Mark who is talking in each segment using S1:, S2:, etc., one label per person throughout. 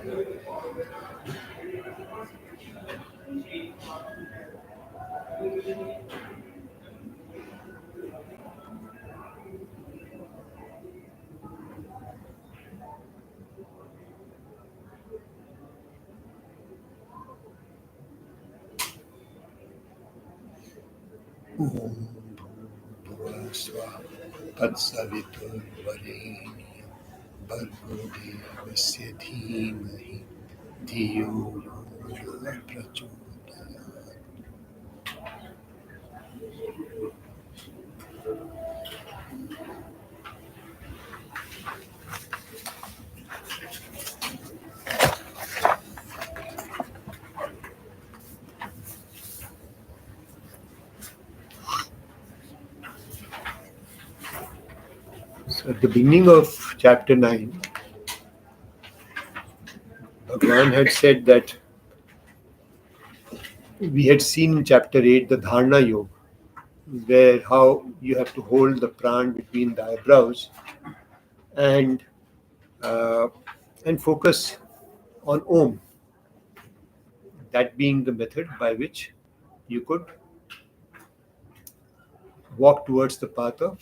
S1: Om Bhuvasva Tatsaviturvarenyam Bhargo Devasya Dhimahi Dhiyo Yona Prachodayat. So at the beginning of chapter 9, Bhagwan had said that we had seen in chapter 8 the Dharana Yoga, where how you have to hold the pran between the eyebrows and uh, and focus on Om, that being the method by which you could walk towards the path of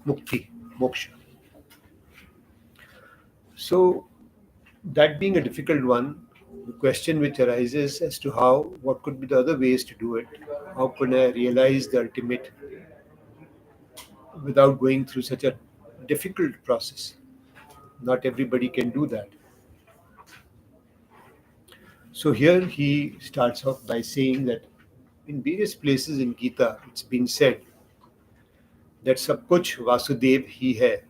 S1: mukti, moksha. So that being a difficult one, the question which arises as to what could be the other ways to do it? How can I realize the ultimate without going through such a difficult process? Not everybody can do that. So here he starts off by saying that in various places in Gita, it's been said that सब कुछ वासुदेव ही है,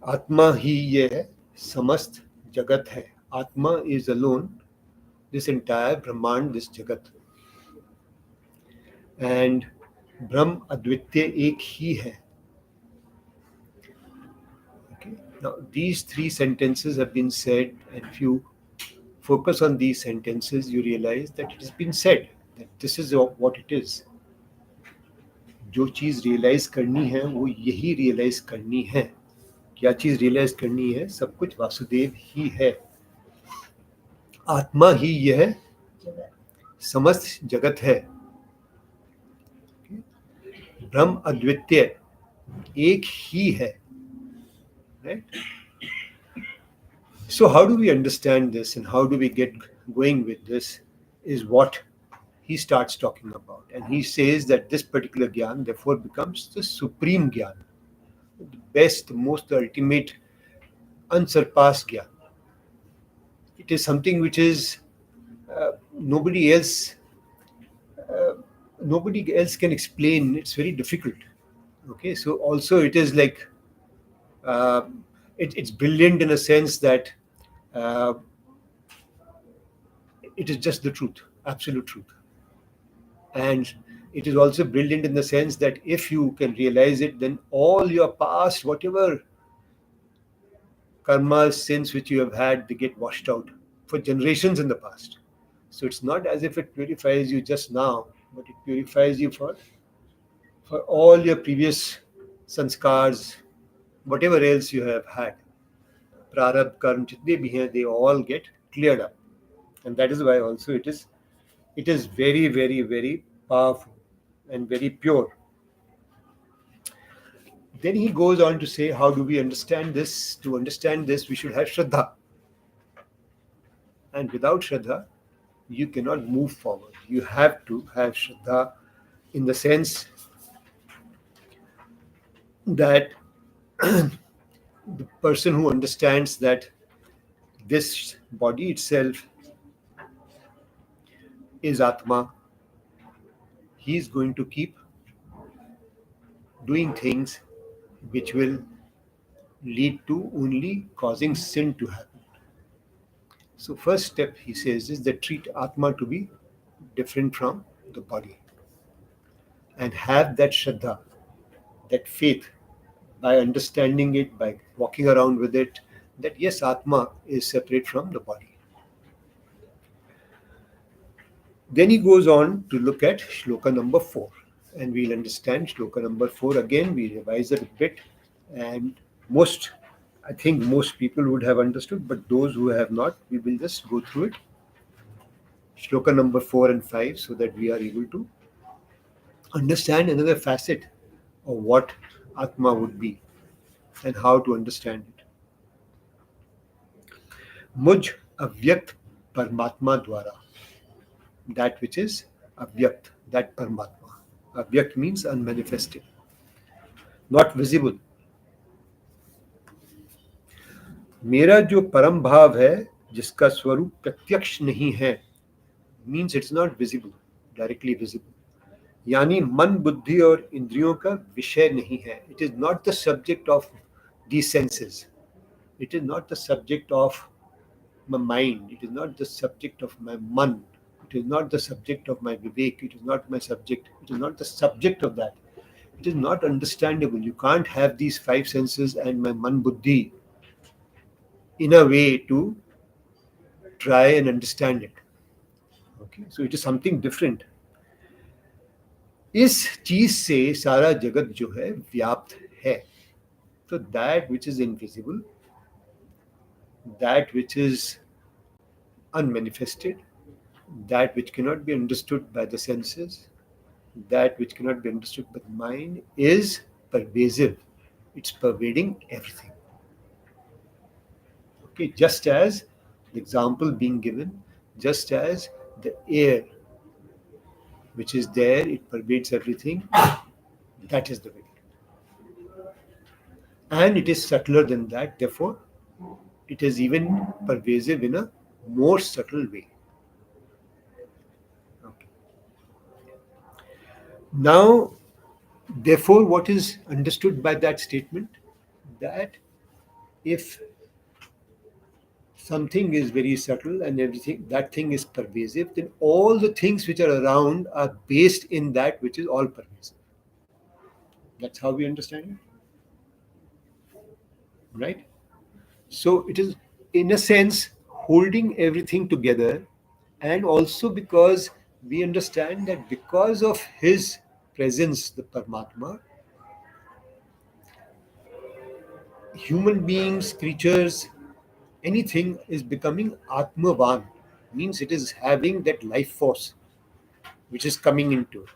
S1: आत्मा ही ये है, समस्त जगत है. Atma is alone this entire Brahmand, this Jagat. And Brahm Advitya ek hi hai. Okay. Now these three sentences have been said, and if you focus on these sentences, you realize that it has been said that this is what it is. जो चीज realise करनी है वो यही realise करनी है. क्या चीज रियलाइज करनी है? सब कुछ वासुदेव ही है, आत्मा ही यह समस्त जगत है, ब्रह्म अद्वितीय एक ही है. Right? So how do we understand this and how do we get going with this is what he starts talking about. And he says that this particular Gyan therefore becomes the supreme Gyan, the best, the most ultimate, unsurpassed Gyan. It is something which is nobody else can explain. It's very difficult. Okay, so also it is like it's brilliant in a sense that it is just the truth, absolute truth. And it is also brilliant in the sense that if you can realize it, then all your past, whatever karmas, sins which you have had, they get washed out for generations in the past. So it's not as if it purifies you just now, but it purifies you for all your previous sanskars, whatever else you have had. Prarabdha, karma, jitne bhi hain, they all get cleared up. And that is why also it is very, very, very powerful and very pure. Then he goes on to say, how do we understand this? To understand this, we should have Shraddha. And without Shraddha, you cannot move forward. You have to have Shraddha in the sense that the person who understands that this body itself is Atma, he is going to keep doing things which will lead to only causing sin to happen. So first step, he says, is that treat Atma to be different from the body. And have that Shraddha, that faith, by understanding it, by walking around with it, that yes, Atma is separate from the body. Then he goes on to look at shloka number 4. And we'll understand shloka number 4 again. We revise it a bit. And most I think most people would have understood, but those who have not, we will just go through it. Shloka number 4 and 5, so that we are able to understand another facet of what Atma would be and how to understand it. Muj avyakt Paramatma dwara, that which is avyakt, that Paramatma. Avyakt means unmanifested, not visible. मेरा जो परम भाव है जिसका स्वरूप प्रत्यक्ष नहीं है, means it's not visible, directly visible, यानी मन बुद्धि और इंद्रियों का विषय नहीं है. It is not the subject of the senses, it is not the subject of my mind, it is not the subject of my man, it is not the subject of my vivek, it is not my subject, it is not the subject of that. It is not understandable. You can't have these five senses and my man buddhi in a way to try and understand it. Okay, so it is something different. इस चीज से सारा जगत जो है व्याप्त है. So that which is invisible, that which is unmanifested, that which cannot be understood by the senses, that which cannot be understood by the mind, is pervasive. It's pervading everything. Okay, just as the example being given, just as the air which is there, it pervades everything. That is the way. And it is subtler than that, therefore, it is even pervasive in a more subtle way. Okay. Now, therefore, what is understood by that statement? That if something is very subtle and everything, that thing is pervasive, then all the things which are around are based in that which is all pervasive. That's how we understand it. Right? So it is, in a sense, holding everything together, and also because we understand that because of his presence, the Paramatma, human beings, creatures, anything is becoming Atmavan, means it is having that life force which is coming into it.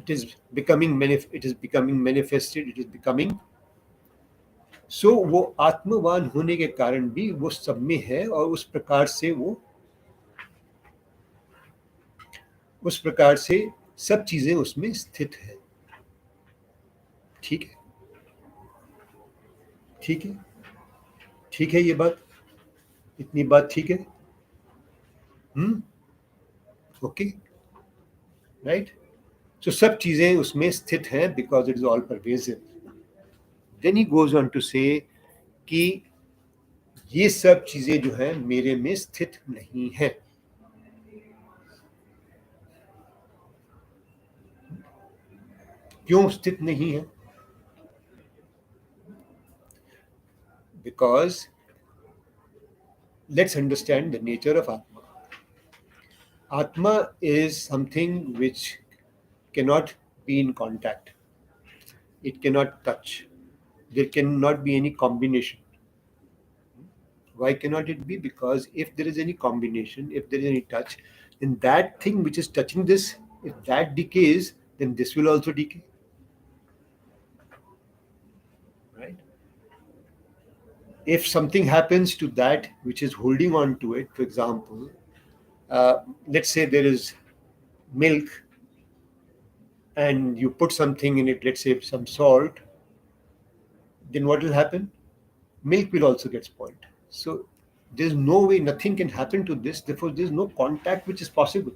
S1: It is becoming manifested, it is becoming. सो वो आत्मवान होने के कारण भी वो सब में है, और उस प्रकार से सब चीजें उसमें स्थित है. ठीक है, ठीक है, ठीक है, ये बात, इतनी बात ठीक है. Okay, right. सो सब चीजें उसमें स्थित हैं because it is all pervasive. Then he goes on to say कि ये सब चीजें जो है मेरे में स्थित नहीं है. क्यों स्थित नहीं है? Because let's understand the nature of Atma. Atma is something which cannot be in contact. It cannot touch. There cannot be any combination. Why cannot it be? Because if there is any combination, if there is any touch, then that thing which is touching this, if that decays, then this will also decay. Right? If something happens to that which is holding on to it, for example, let's say there is milk and you put something in it, let's say some salt, then what will happen? Milk will also get spoiled. So there's no way, nothing can happen to this, therefore there's no contact which is possible.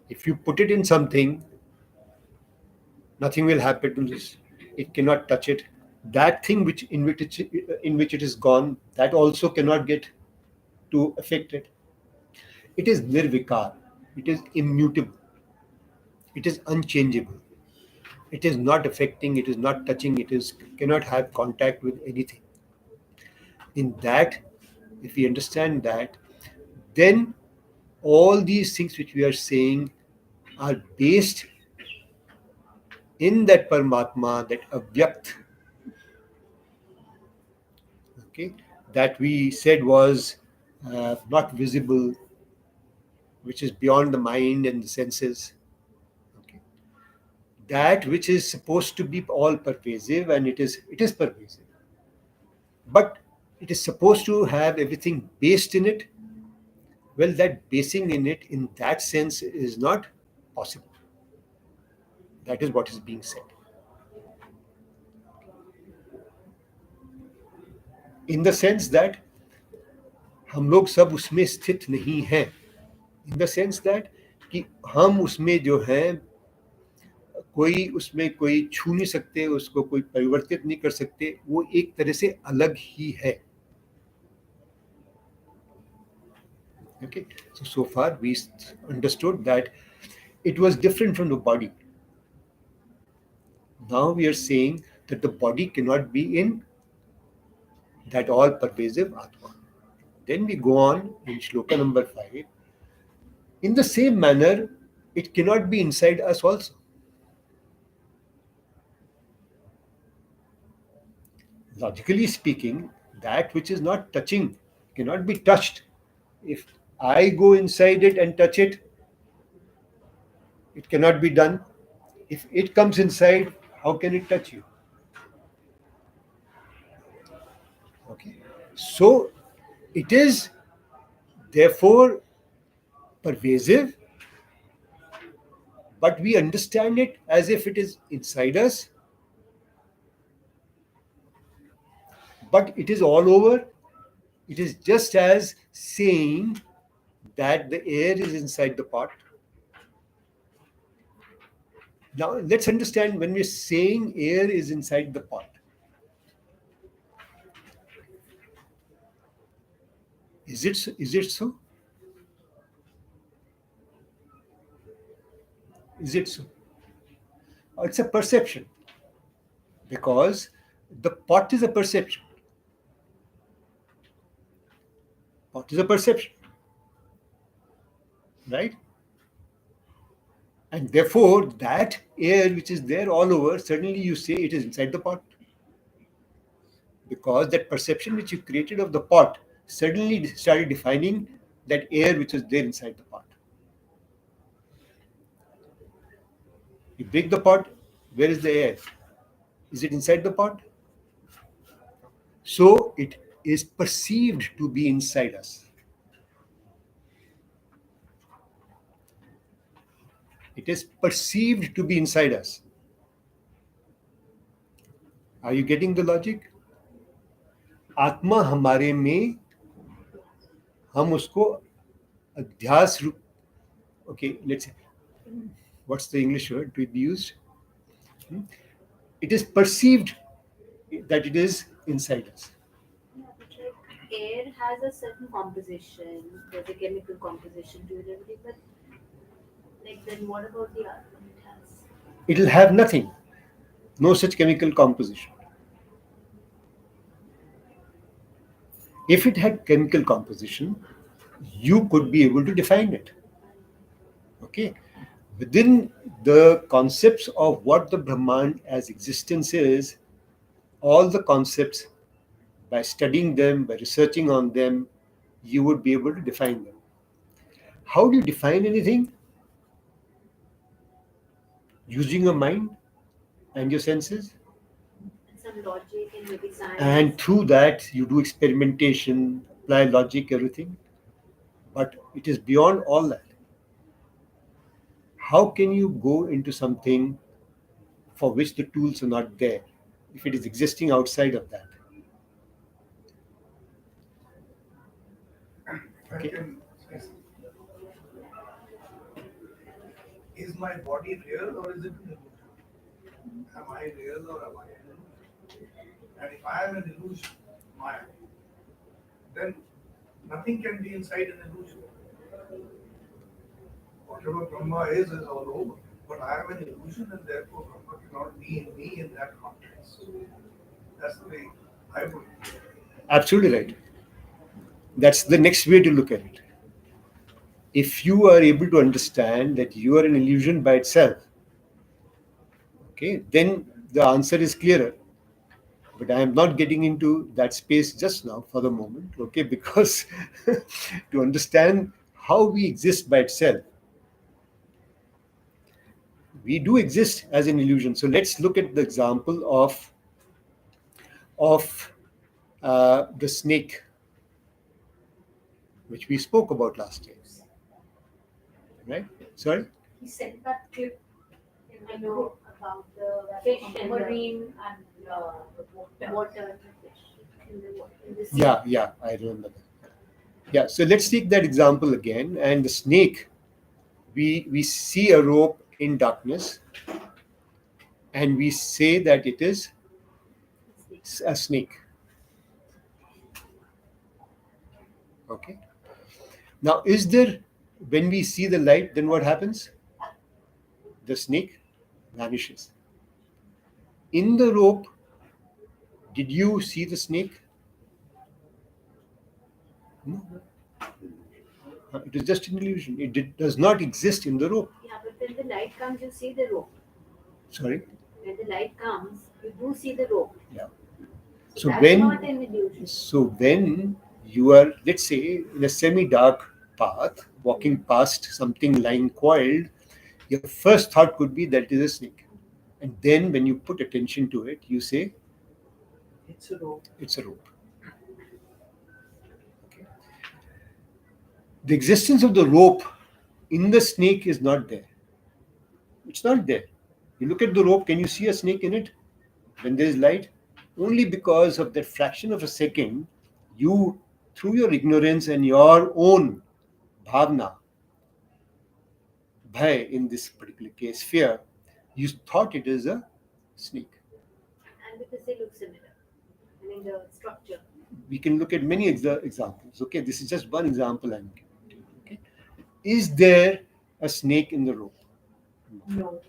S1: If you put it in something, nothing will happen to this. It cannot touch it. That thing in which it is gone, that also cannot get to affect it. It is nirvikar. It is immutable. It is unchangeable. It is not affecting. It is not touching. Cannot have contact with anything. In that, if we understand that, then all these things which we are saying are based in that Paramatma, that Avyakt, okay, that we said was not visible, which is beyond the mind and the senses. Okay. That which is supposed to be all pervasive, and it is pervasive, but it is supposed to have everything based in it. Well, that basing in it in that sense is not possible. That is what is being said. In the sense that हम लोग सब उसमें स्थित नहीं हैं. In the sense that कि हम उसमें जो हैं, कोई उसमें कोई छू नहीं सकते, उसको कोई परिवर्तित नहीं कर सकते, वो एक तरह से अलग ही है. Okay, so far we understood that it was different from the body. Now we are saying that the body cannot be in that all pervasive Atma. Then we go on in shloka number 5. In the same manner, it cannot be inside us also. Logically speaking, that which is not touching cannot be touched. If I go inside it and touch it, it cannot be done. If it comes inside, how can it touch you? Okay. So it is therefore pervasive, but we understand it as if it is inside us, but it is all over. It is just as saying that the air is inside the pot. Now let's understand, when we're saying air is inside the pot, is it so? Is it so? Is it so? It's a perception, because the pot is a perception. Pot is a perception, right? And therefore, that air which is there all over, suddenly you say it is inside the pot. Because that perception which you created of the pot suddenly started defining that air which is there inside the pot. You break the pot, where is the air? Is it inside the pot? So it is perceived to be inside us. It is perceived to be inside us. Are you getting the logic? आत्मा हमारे में, हम उसको अध्यास रूप, okay, let's say, what's the English word to be used? It is perceived that it is inside us.
S2: Yeah, but like air has a certain composition, there's a chemical composition to it, everything, but like then what about the other one it has?
S1: It will have nothing, no such chemical composition. If it had chemical composition, you could be able to define it. Okay, within the concepts of what the Brahman as existence is, all the concepts, by studying them, by researching on them, you would be able to define them. How do you define anything? Using your mind and your senses.
S2: And some logic and maybe science.
S1: And through that, you do experimentation, apply logic, everything. But it is beyond all that. How can you go into something for which the tools are not there, if it is existing outside of that?
S3: Okay. Is my body real or is it an illusion? Am I real or am I an illusion? And if I am an illusion, Maya, then nothing can be inside an illusion. Whatever Brahma is all over. But I am an illusion and therefore Brahma cannot be in me in that context. That's the way I would.
S1: Absolutely right. That's the next way to look at it. If you are able to understand that you are an illusion by itself, okay, then the answer is clearer. But I am not getting into that space just now for the moment, okay? Because to understand how we exist by itself, we do exist as an illusion. So let's look at the example of the snake, which we spoke about last time, right? Sorry.
S2: He sent that clip in the group about the fish and marine and water fish in the sea.
S1: Yeah, I remember that. Yeah, so let's take that example again. And the snake, we see a rope in darkness, and we say that it is a snake. Okay. Now, is there, when we see the light, then what happens? The snake vanishes. In the rope, did you see the snake? No. It is just an illusion. Does not exist in the rope.
S2: Yeah, but when the light comes, you see the rope.
S1: Sorry.
S2: When the light comes, you do see the rope.
S1: Yeah.
S2: So
S1: So
S2: that's
S1: when
S2: not an illusion.
S1: so when you are, let's say, in a semi-dark path, walking past something lying coiled, your first thought could be that it is a snake. And then when you put attention to it, you say
S4: It's a rope.
S1: it's a rope. Okay. The existence of the rope in the snake is not there. It's not there. You look at the rope, can you see a snake in it when there is light? Only because of that fraction of a second, you, through your ignorance and your own bhavna, bhai in this particular case, fear, you thought it is a snake.
S2: And because they look similar. I mean, the structure.
S1: We can look at many examples. Okay, this is just one example I'm giving to you. Okay, is there a snake in the rope?
S4: No.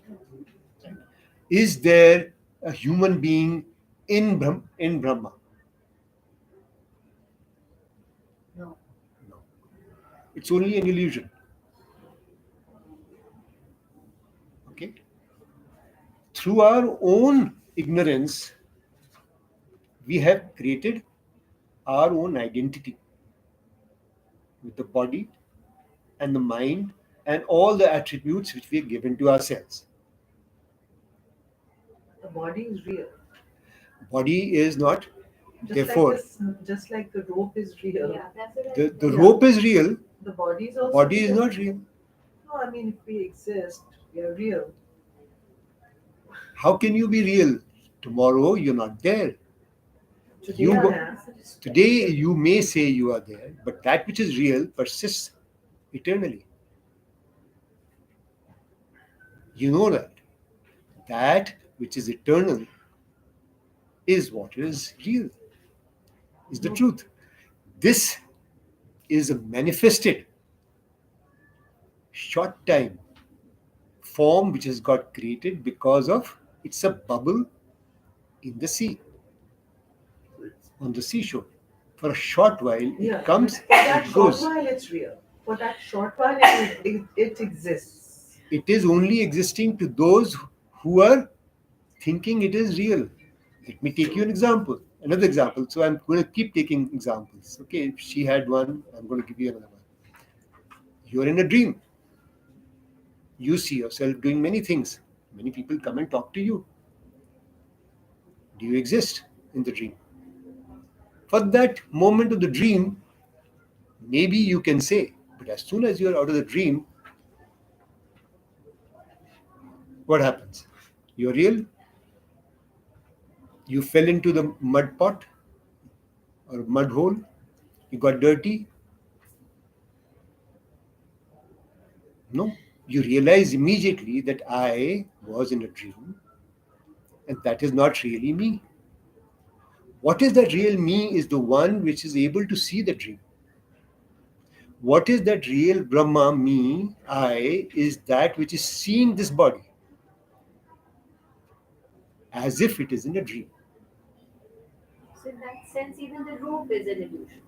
S1: Is there a human being in Brahma?
S4: No.
S1: No. It's only an illusion. Okay. Through our own ignorance, we have created our own identity with the body and the mind and all the attributes which we have given to ourselves.
S4: The body is real.
S1: Body is not,
S4: Just
S1: therefore,
S4: like this, just like the rope is real.
S2: Yeah, that's what
S1: the
S4: Yeah.
S1: rope is real,
S4: The body is also
S1: body is
S4: real.
S1: not real.
S4: No, I mean if we exist, we are real.
S1: How can you be real? Tomorrow you're not there.
S4: Today
S1: You
S4: I
S1: go-
S4: am.
S1: Today you may say you are there, but that which is real persists eternally. You know that. That which is eternal is what is real, is the truth. This is a manifested short time form which has got created because of it's a bubble in the sea, on the seashore. For a short while,
S4: Yeah.
S1: it comes
S4: For that
S1: and
S4: short
S1: goes.
S4: while it's real. For that short while it exists.
S1: It is only existing to those who are thinking it is real. Let me take you an example, another example. So I'm going to keep taking examples. Okay, if she had one, I'm going to give you another one. You're in a dream. You see yourself doing many things. Many people come and talk to you. Do you exist in the dream? For that moment of the dream, maybe you can say, but as soon as you're out of the dream, what happens? You're real. You fell into the mud pot or mud hole. You got dirty. No. You realize immediately that I was in a dream and that is not really me. What is that real me is the one which is able to see the dream. What is that real Brahma, me, I, is that which is seeing this body as if it is in a dream.
S2: So in that sense, even the rope is an illusion.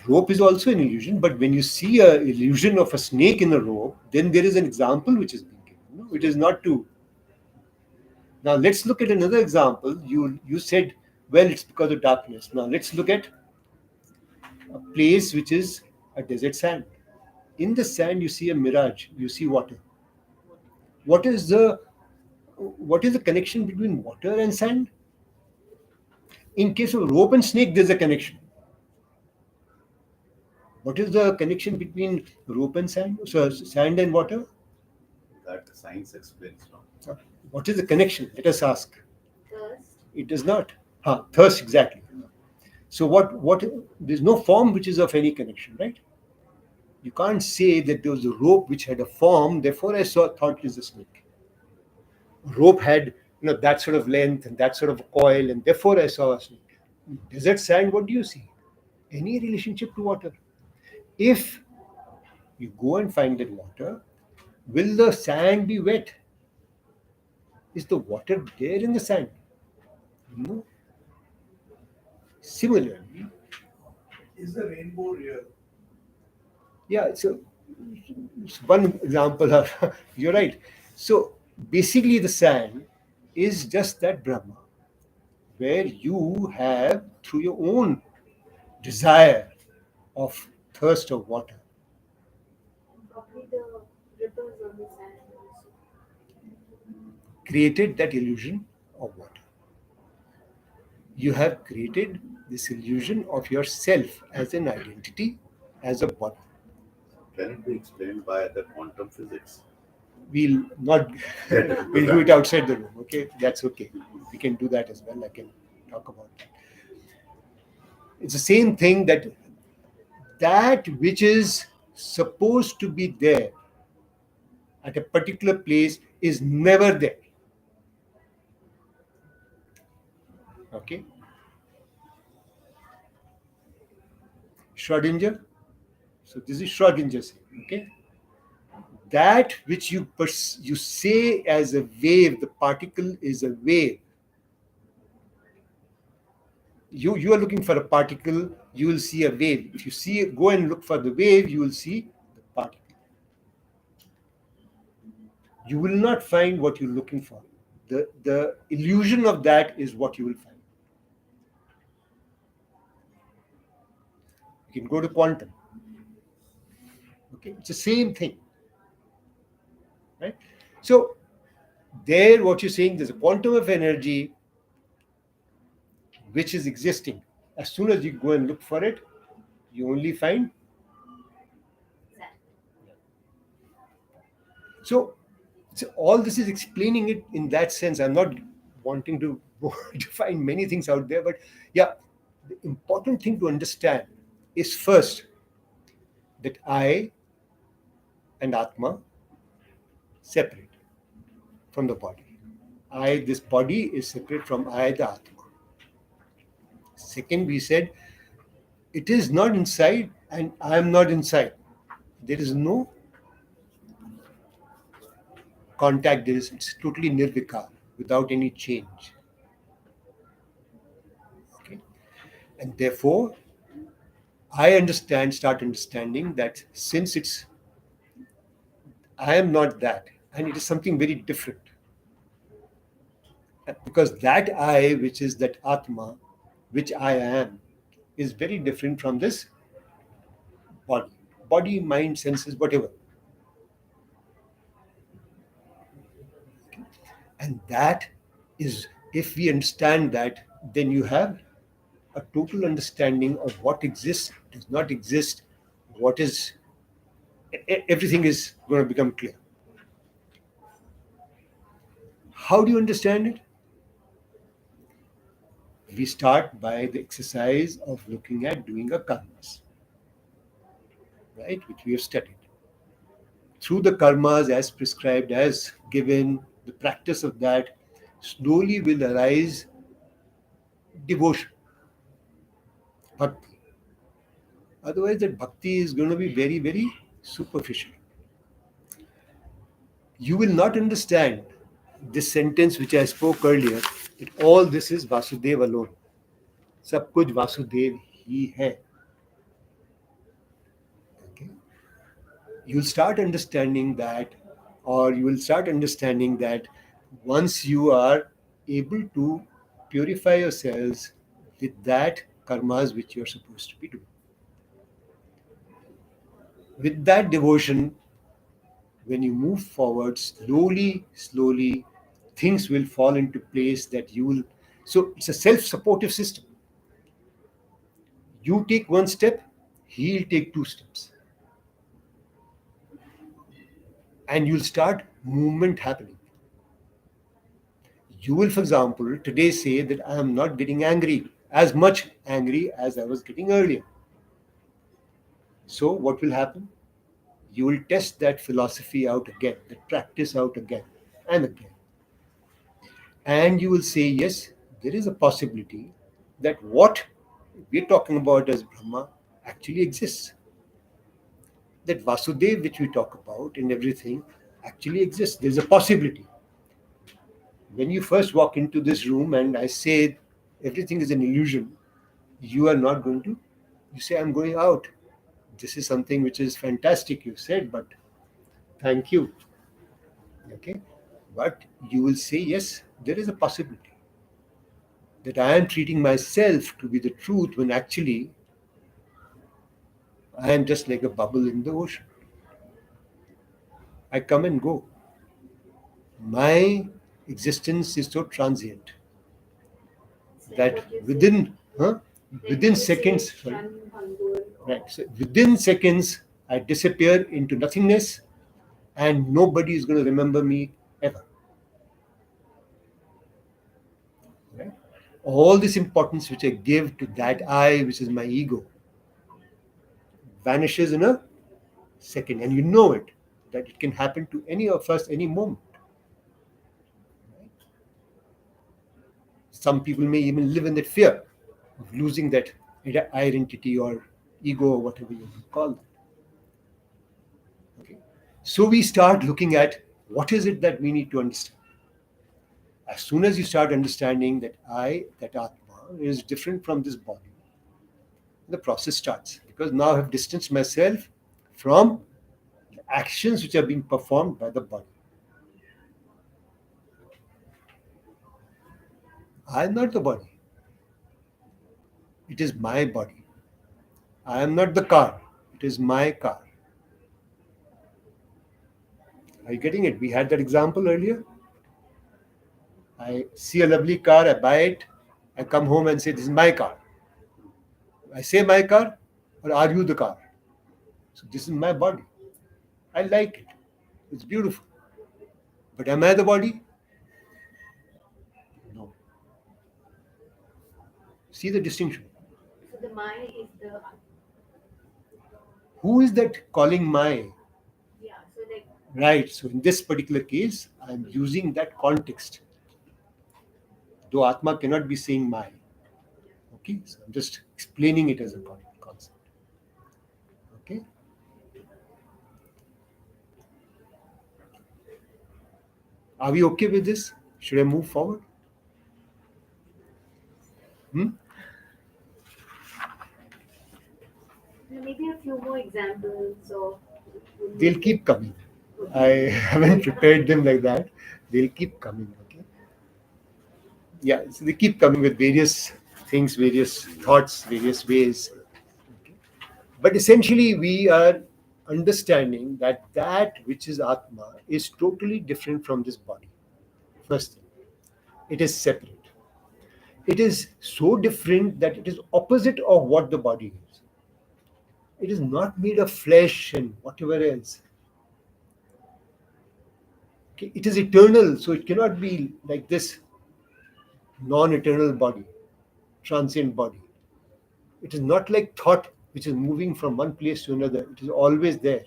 S1: Rope is also an illusion, but when you see a illusion of a snake in a rope, then there is an example which is being given. No, it is not to Now let's look at another example. You said, well, it's because of darkness. Now let's look at a place which is a desert sand. In the sand, you see a mirage. You see water. What is the what is the connection between water and sand? In case of rope and snake, there's a connection. What is the connection between rope and sand? So sand and water?
S5: That science explains now.
S1: What is the connection? Let us ask.
S2: Thirst.
S1: It does not. Thirst, exactly. So what there's no form which is of any connection, right? You can't say that there was a rope which had a form, therefore I thought it is a snake. Rope had that sort of length and that sort of coil, and therefore I saw a snake. Desert sand, what do you see? Any relationship to water? If you go and find that water, will the sand be wet? Is the water there in the sand? No. Similarly,
S3: Is the rainbow real?
S1: yeah, so it's one example of you're right. So basically, the sand is just that Brahma, where you have, through your own desire of thirst of water,
S2: Probably the ripples on the sand also.
S1: created that illusion of water. You have created this illusion of yourself as an identity, as a body.
S5: Can it be explained by the quantum physics?
S1: We'll not we'll do it outside the room, okay? That's okay. We can do that as well. I can talk about that. It's the same thing, that which is supposed to be there at a particular place is never there. Okay? Schrodinger. So this is Schrodinger saying, okay? That which you say as a wave, the particle is a wave. You are looking for a particle, you will see a wave. If you go and look for the wave, you will see the particle. You will not find what you're looking for. The illusion of that is what you will find. You can go to quantum. Okay, it's the same thing. Right? So there, what you're saying, there's a quantum of energy which is existing. As soon as you go and look for it, you only find.
S2: Sand.
S1: So all this is explaining it in that sense. I'm not wanting to define many things out there, but yeah, the important thing to understand is first that I and Atma separate from the body. This body is separate from I, the Atma. Second, we said it is not inside and I am not inside. There is no contact. It's totally nirvikar, without any change. Okay, and therefore, I start understanding that since I am not that, and it is something very different. Because that I, which is that Atma, which I am, is very different from this body, mind, senses, whatever. Okay? And that is, if we understand that, then you have a total understanding of what exists, does not exist, what is, everything is going to become clear. How do you understand it? We start by the exercise of looking at doing a karmas, right, which we have studied. Through the karmas as prescribed, as given, the practice of that, slowly will arise devotion, bhakti. Otherwise, that bhakti is going to be very, very superficial. You will not understand this sentence which I spoke earlier, that all this is Vasudev alone. Sab kuch Vasudev ही है. Okay? You'll start understanding that, or you will start understanding that once you are able to purify yourselves with that karmas which you're supposed to be doing. With that devotion, when you move forward slowly, things will fall into place that you will. So it's a self supportive system. You take one step, he'll take two steps. And you'll start movement happening. You will, for example, today say that I am not getting angry, as much angry as I was getting earlier. So, what will happen? You will test that philosophy out again, that practice out again and again. And you will say, yes, there is a possibility that what we're talking about as Brahma actually exists. That Vasudev, which we talk about and everything, actually exists. There's a possibility. When you first walk into this room and I say everything is an illusion, you are not going to. You say, I'm going out. This is something which is fantastic, you said, but thank you. Okay? But you will say, yes, there is a possibility that I am treating myself to be the truth when actually I am just like a bubble in the ocean. I come and go. My existence is so transient
S2: It's like
S1: that
S2: what you
S1: within
S2: like
S1: within
S2: you say,
S1: seconds, sorry,
S2: Shan Bhangur,
S1: right? So within seconds, I disappear into nothingness, and nobody is going to remember me ever. Right? All this importance which I give to that I, which is my ego, vanishes in a second, and you know it that it can happen to any of us any moment. Some people may even live in that fear of losing that identity or ego or whatever you call it. Okay? So we start looking at what is it that we need to understand. As soon as you start understanding that I, that Atma, is different from this body, the process starts. Because now I have distanced myself from the actions which are being performed by the body. I am not the body. It is my body. I am not the car. It is my car. Are you getting it? We had that example earlier. I see a lovely car, I buy it, I come home and say, this is my car. I say my car, or are you the car? So this is my body. I like it. It's beautiful. But am I the body? No. See the distinction.
S2: so the Maya is the
S1: Who is that calling my?
S2: yeah. So like
S1: Right. So in this particular case, I'm using that context. Though Atma cannot be saying my. Okay. So I'm just explaining it as a concept. Okay. Are we okay with this? Should I move forward?
S2: maybe a few more examples of
S1: They'll keep coming. I haven't prepared them like that. They'll keep coming. Okay. Yeah. So they keep coming with various things, various thoughts, various ways. Okay. But essentially, we are understanding that that which is Atma is totally different from this body. First thing, it is separate. It is so different that it is opposite of what the body is. It is not made of flesh and whatever else. Okay, it is eternal, so it cannot be like this non-eternal body, transient body. It is not like thought which is moving from one place to another. It is always there.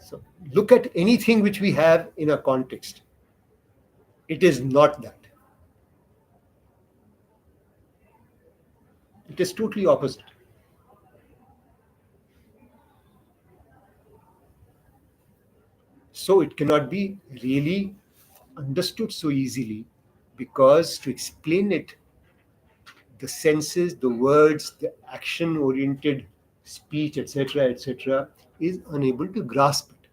S1: So look at anything which we have in a context. It is not that. It is totally opposite. So it cannot be really understood so easily because to explain it, the senses, the words, the action oriented speech, etc., etc., is unable to grasp it.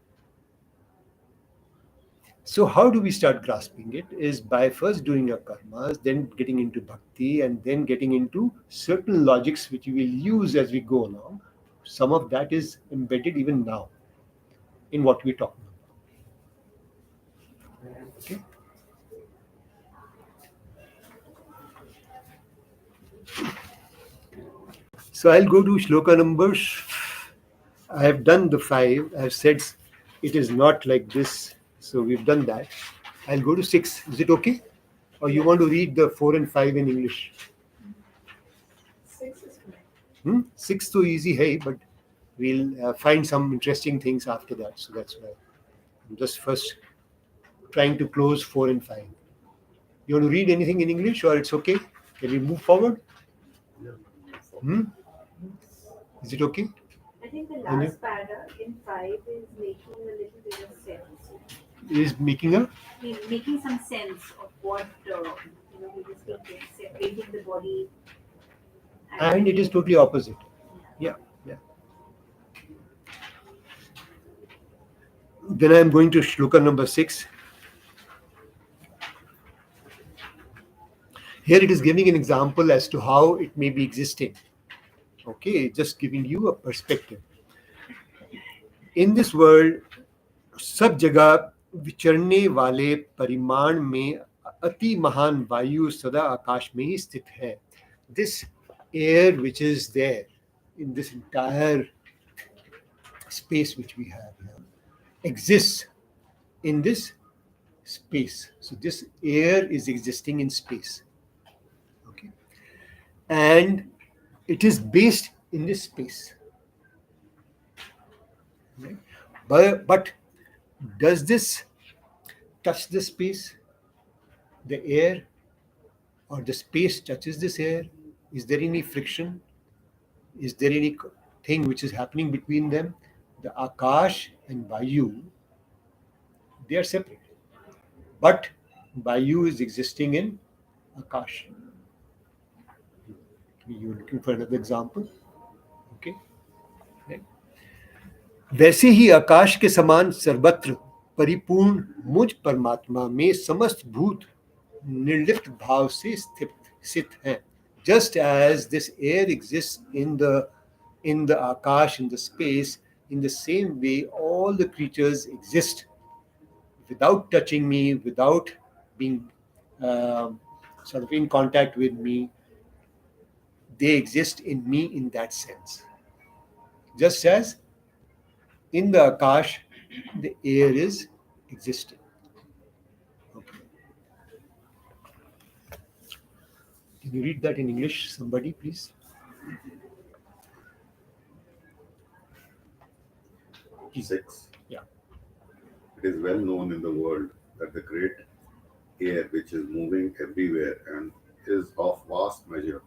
S1: So how do we start grasping it? Is by first doing our karmas, then getting into bhakti, and then getting into certain logics which we will use as we go along. Some of that is embedded even now in what we're talking about. Okay. So I'll go to shloka numbers. I have done the 5. I have said it is not like this. So we've done that. I'll go to 6. Is it okay? Or you want to read the 4 and 5 in English?
S4: 6 is fine.
S1: 6 so easy, hey, but we'll find some interesting things after that. So that's why I'm just first trying to close 4 and 5. You want to read anything in English or it's okay? Can we move forward?
S5: Yeah.
S1: Hmm? Is it okay?
S2: I think the
S1: And you-
S2: last para in 5 is making a little bit of sense.
S1: Is making a
S2: Making some sense of what he was thinking, separating the body.
S1: and it is totally opposite. Yeah, yeah. Then I'm going to shloka number 6. Here it is giving an example as to how it may be existing. Okay, just giving you a perspective. In this world, सब जगह विचरने वाले परिमाण में अति महान वायु सदा आकाश में ही स्थित है. This air which is there in this entire space which we have here exists in this space. So this air is existing in space. Okay. And it is based in this space. Right? But does this touch the space? The air or the space touches this air? Is there any friction? Is there any thing which is happening between them? The Akash and Vayu, they are separate. But Vayu is existing in Akash. You're looking for another example? Okay. Right. वैसे ही आकाश के समान सर्वत्र परिपूर्ण मुझ परमात्मा में समस्त भूत निर्लिप्त भाव से स्थित हैं. Just as this air exists in the akash, in the space, in the same way all the creatures exist without touching me, without being sort of in contact with me. They exist in me in that sense. Just as in the akash, the air is existing. Okay. Can you read that in English, somebody, please?
S5: 6.
S1: Yeah.
S5: It is well known in the world that the great air which is moving everywhere and is of vast measure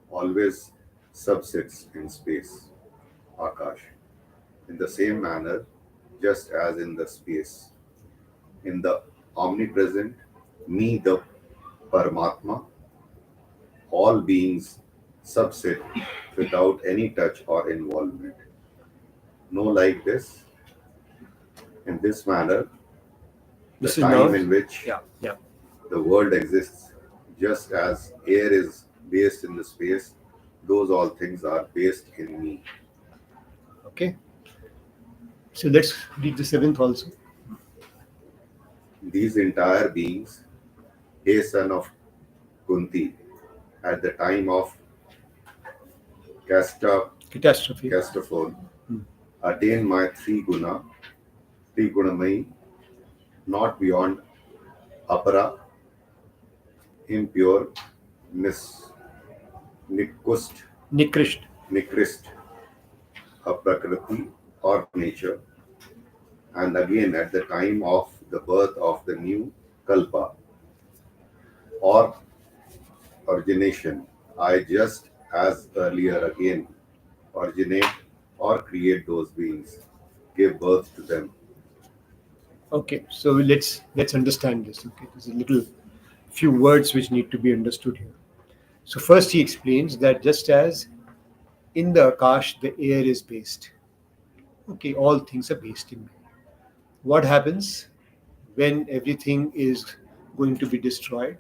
S5: always subsits in space, Akash. In the same manner, just as in the space, in the omnipresent me, the Paramatma, all beings subsit without any touch or involvement. No, like this, in this manner, the
S1: This is
S5: time
S1: now.
S5: in which
S1: Yeah.
S5: the world exists, just as air is based in the space, those all things are based in me.
S1: Okay. So let's read the 7th also.
S5: These entire beings, hey son of Kunti, at the time of
S1: Catastrophe.
S5: Castophone, attain my three gunamai, not beyond apara, impure, nikust,
S1: Nikrisht.
S5: nikrist, aprakriti, or nature. And again, at the time of the birth of the new kalpa or origination, I just as earlier again originate or create those beings, give birth to them.
S1: Okay. So let's understand this. Okay. There's a little few words which need to be understood here. So first he explains that just as in the Akash the air is based. Okay, all things are based in me. What happens when everything is going to be destroyed,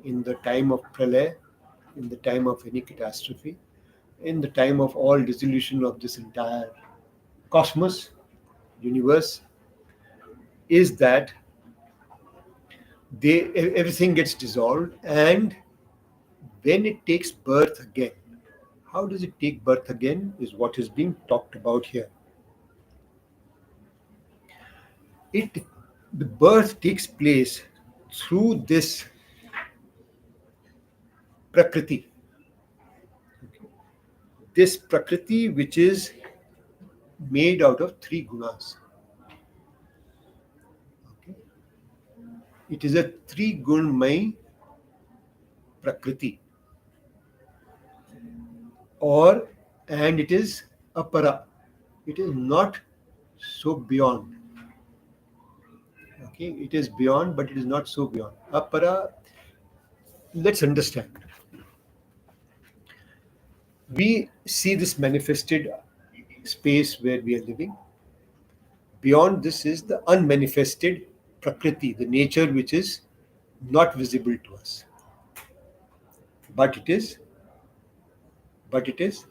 S1: in the time of pralaya, in the time of any catastrophe, in the time of all dissolution of this entire cosmos, universe, is that everything gets dissolved, and when it takes birth again, how does it take birth again is what is being talked about here. It The birth takes place through this prakriti, this prakriti which is made out of three gunas. Okay? It is a three gunmay prakriti, or and it is apara. It is not so beyond. Okay, it is beyond, but it is not so beyond. Apara. Let's understand. We see this manifested space where we are living. Beyond this is the unmanifested prakriti, the nature which is not visible to us. But it is, but it is,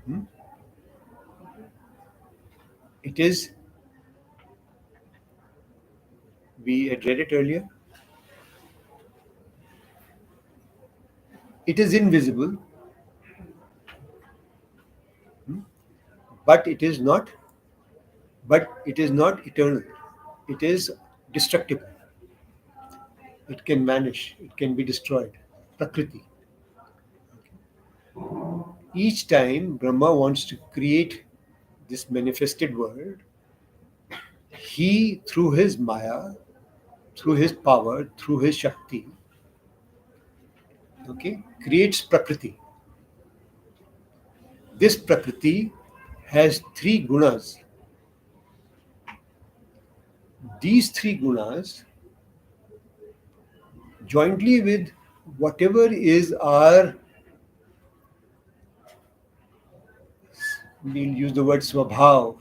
S1: hmm? It is, we had read it earlier, it is invisible, hmm? but it is not, but it is not eternal. It is destructible. It can vanish, it can be destroyed. Prakriti. Each time Brahma wants to create this manifested world, he, through his Maya, through his power, through his Shakti, okay, creates Prakriti. This Prakriti has three gunas. These three gunas, jointly with whatever is our, we'll use the word swabhav,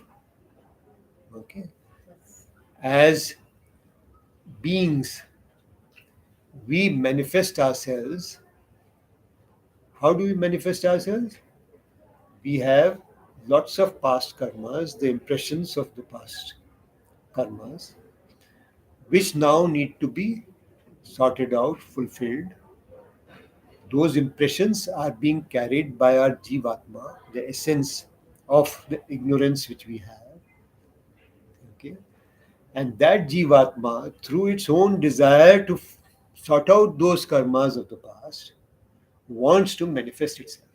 S1: okay, as beings, we manifest ourselves. How do we manifest ourselves? We have lots of past karmas, the impressions of the past karmas, which now need to be sorted out, fulfilled. Those impressions are being carried by our Jivatma, the essence of the ignorance which we have. Okay? And that Jivatma, through its own desire to sort out those karmas of the past, wants to manifest itself.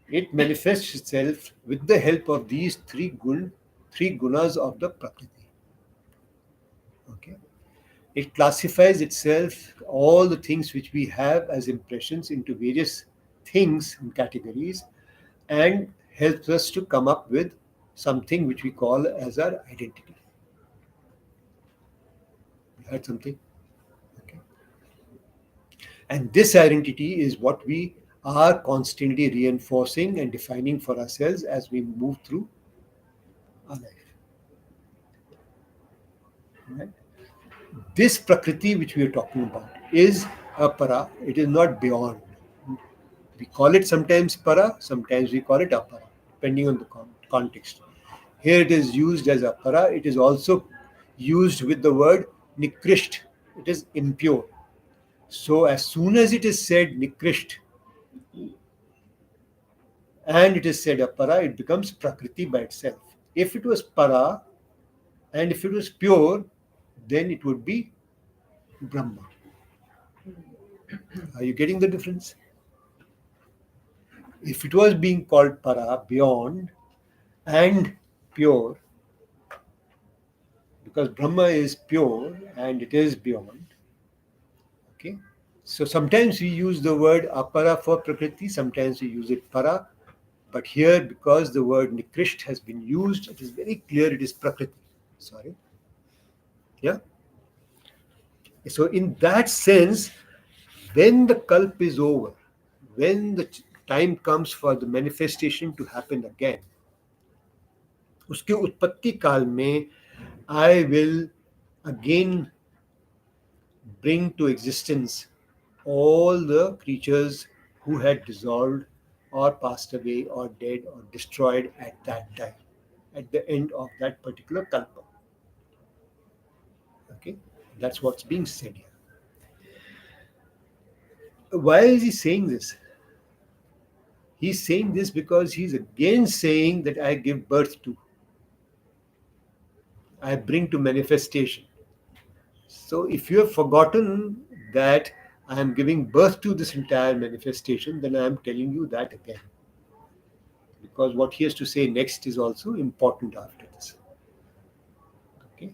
S1: It manifests itself with the help of these three gunas of the Prakriti. Okay? It classifies itself, all the things which we have as impressions, into various things and categories, and helps us to come up with something which we call as our identity. You heard something? Okay. And this identity is what we are constantly reinforcing and defining for ourselves as we move through our life. Right? This Prakriti which we are talking about is a para, it is not beyond. We call it sometimes para, sometimes we call it apara, depending on the context. Here it is used as apara, it is also used with the word nikrisht, it is impure. So as soon as it is said nikrisht and it is said apara, it becomes prakriti by itself. If it was para and if it was pure, then it would be Brahma. Are you getting the difference? If it was being called para, beyond, and pure, because Brahma is pure and it is beyond. Okay, so sometimes we use the word apara for Prakriti, sometimes we use it para, but here because the word nikrisht has been used, it is very clear it is Prakriti. Sorry. Yeah. So in that sense, when the kalp is over, when the time comes for the manifestation to happen again, उसके उत्पत्ति काल में I will again bring to existence all the creatures who had dissolved or passed away or dead or destroyed at that time, at the end of that particular kalpa. Okay, that's what's being said here. Why is he saying this? He's saying this because he's again saying that I give birth to, I bring to manifestation. So if you have forgotten that I am giving birth to this entire manifestation, then I am telling you that again. Because what he has to say next is also important after this. Okay.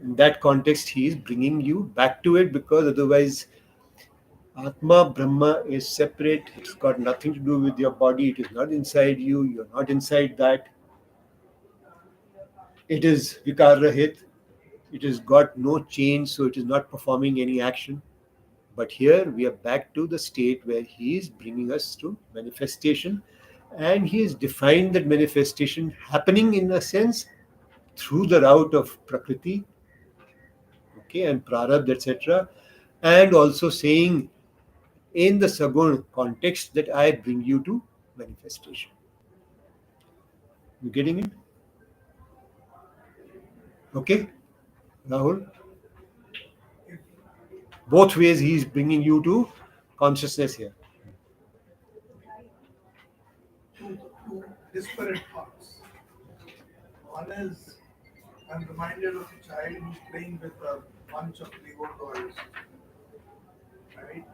S1: In that context, he is bringing you back to it, because otherwise, Atma, Brahma is separate. It's got nothing to do with your body. It is not inside you. You're not inside that. It is Vikarrahit. It has got no change, so it is not performing any action. But here we are back to the state where he is bringing us to manifestation, and he has defined that manifestation happening in a sense through the route of Prakriti, okay, and Prarabdha, etc., and also saying in the Sagun context that I bring you to manifestation. You getting it? Okay, Rahul?
S3: If
S1: Both ways he is bringing you to consciousness here.
S3: two disparate parts. One is, I'm reminded of a child who's playing with a bunch of Lego toys. Right?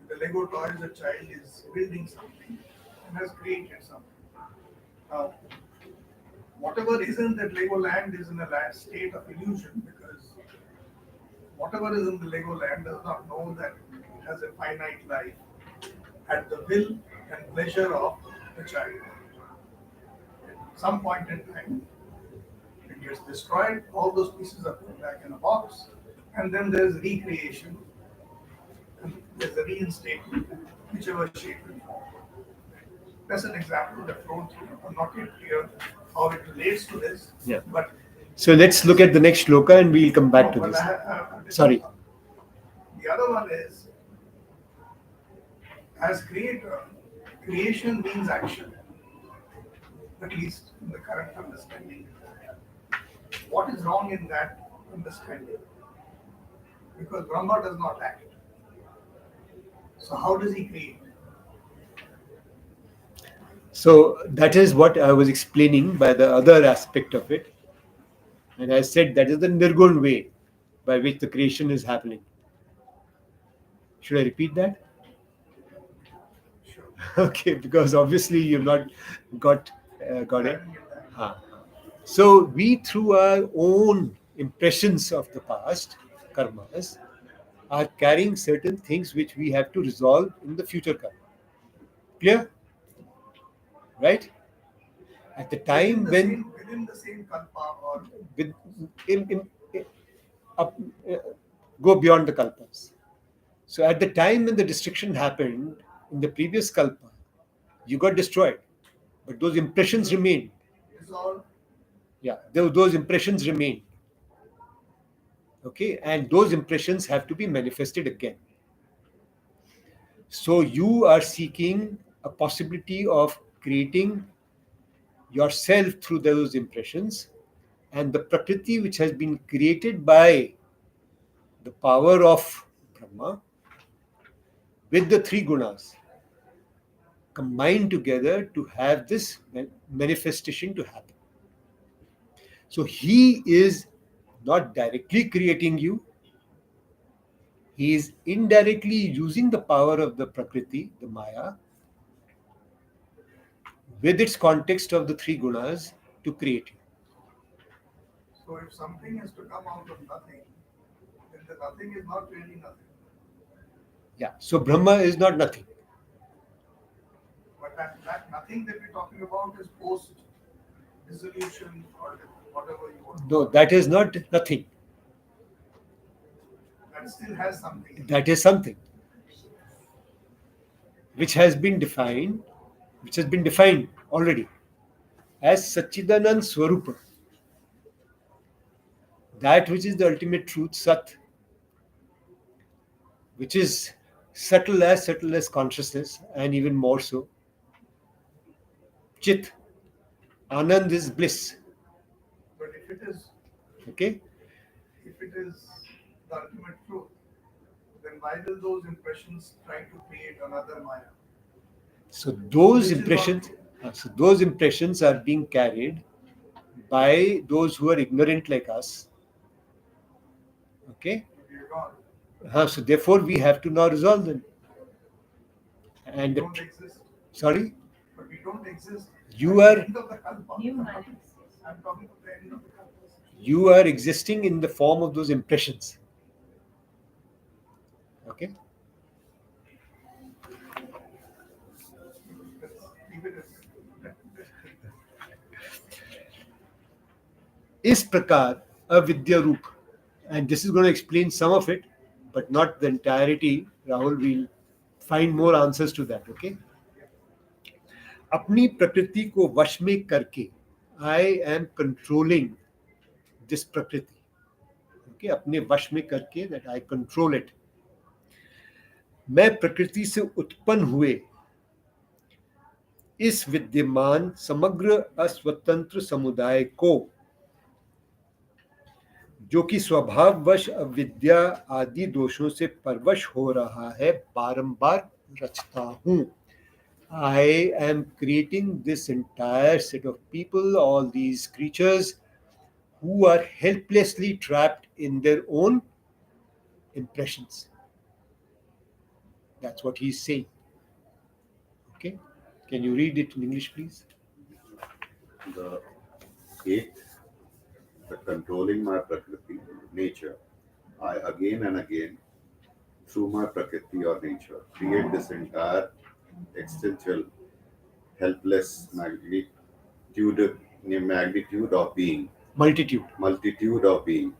S3: The Lego toys, the child is building something and has created something. Now, whatever is in that Lego land is in a state of illusion, because whatever is in the Lego land does not know that it has a finite life at the will and pleasure of the child. At some point in time, it gets destroyed, all those pieces are put back in a box, and then there's recreation, and there's a reinstatement, whichever shape and form. That's an example that flows through. I'm not yet clear how it relates to this,
S1: Yeah.
S3: but
S1: So let's look at the next shloka and we'll come back to
S3: but
S1: this.
S3: Sorry.
S1: Sorry.
S3: The other one is, as creator, creation means action, at least in the current understanding. What is wrong in that understanding? Because Brahma does not act. So how does he create?
S1: So that is what I was explaining by the other aspect of it. And I said that is the Nirgun way by which the creation is happening. Should I repeat that?
S3: Sure.
S1: Okay, because obviously you've not got got
S3: I
S1: it.
S3: didn't get that.
S1: So we, through our own impressions of the past, karmas, are carrying certain things which we have to resolve in the future karma. Clear? Right? At the time when
S3: Within the same kalpa, or
S1: with in, up, go beyond the kalpas. So at the time when the destruction happened in the previous kalpa, you got destroyed, but those impressions remain.
S3: dissolve.
S1: Yeah, those impressions remain. Okay, and those impressions have to be manifested again. So you are seeking a possibility of creating yourself through those impressions, and the prakriti which has been created by the power of Brahma with the three gunas combined together to have this manifestation to happen. So he is not directly creating you, he is indirectly using the power of the prakriti, the maya, with its context of the three gunas to create you.
S3: So if something is to come out of nothing, then the nothing is not really nothing.
S1: Yeah. So Brahma is not nothing.
S3: But that nothing that we're talking about is post dissolution or whatever you want.
S1: No, that is not nothing.
S3: That still has something.
S1: That is something which has been defined, which has been defined already. as Satchidanand Swarupa, that which is the ultimate truth, Sat, which is subtle as consciousness, and even more so. Chit, Anand is bliss.
S3: But if it is
S1: Okay,
S3: the ultimate truth, then why will those impressions try to create another Maya?
S1: so those
S3: Which is not
S1: impressions,
S3: true.
S1: those impressions are being carried by those who are ignorant like us. Okay,
S3: But we are gone.
S1: so therefore we have to now resolve them.
S3: We
S1: And
S3: don't exist.
S1: sorry,
S3: But we don't exist.
S1: you
S3: At the
S1: are
S3: end of the kalpa.
S2: You manifest.
S3: I'm talking about the end of the kalpa.
S1: you are existing in the form of those impressions. Okay,
S3: Let's leave it as that.
S1: इस प्रकार अविद्या रूप, and this is going to explain some of it, but not the entirety. Rahul will find more answers to that. Okay, अपनी प्रकृति को वश में करके I am controlling this प्रकृति. Okay, अपने वश में करके that I control it. मैं प्रकृति से उत्पन्न हुए इस विद्यमान समग्र अस्वतंत्र समुदाय को, जो कि स्वभाववश अविद्या आदि दोषों से परवश हो रहा है, बारंबार रचता हूं. I am creating this entire set of people, all these creatures who are helplessly trapped in their own impressions. That's what he's saying. Okay, can you read it in English, please?
S5: The eighth, the controlling my prakriti, nature. I again and again, through my prakriti or nature, create this entire existential, helpless magnitude of being, multitude of being,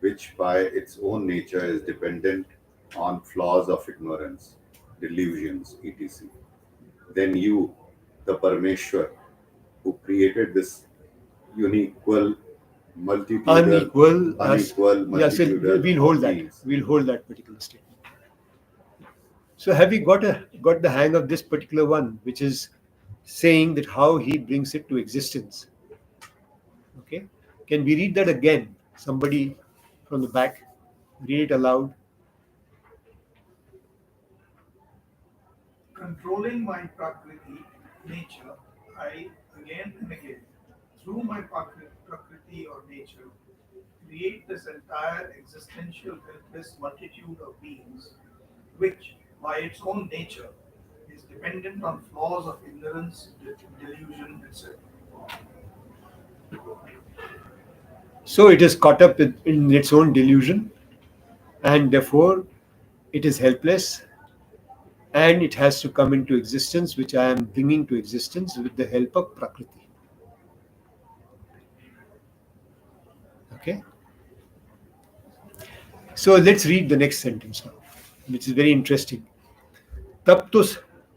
S5: which by its own nature is dependent on flaws of ignorance, delusions, etc. Then you, the Parameshwar, who created this unequal,
S1: Unequal, yes,
S5: multitudal
S1: we'll hold
S5: of
S1: that.
S5: beings.
S1: We'll hold that particular statement. So, have you got the hang of this particular one, which is saying that how he brings it to existence? Okay, can we read that again? Somebody from the back, read it aloud.
S3: Controlling my prakriti, nature, I again and again, through my prakriti or nature, create this entire existential helpless multitude of beings, which, by its own nature, is dependent on flaws of ignorance, delusion, etc.
S1: So it is caught up in its own delusion, and therefore it is helpless, and it has to come into existence, which I am bringing to existence with the help of Prakriti. Okay. So let's read the next sentence now, which is very interesting. तब तो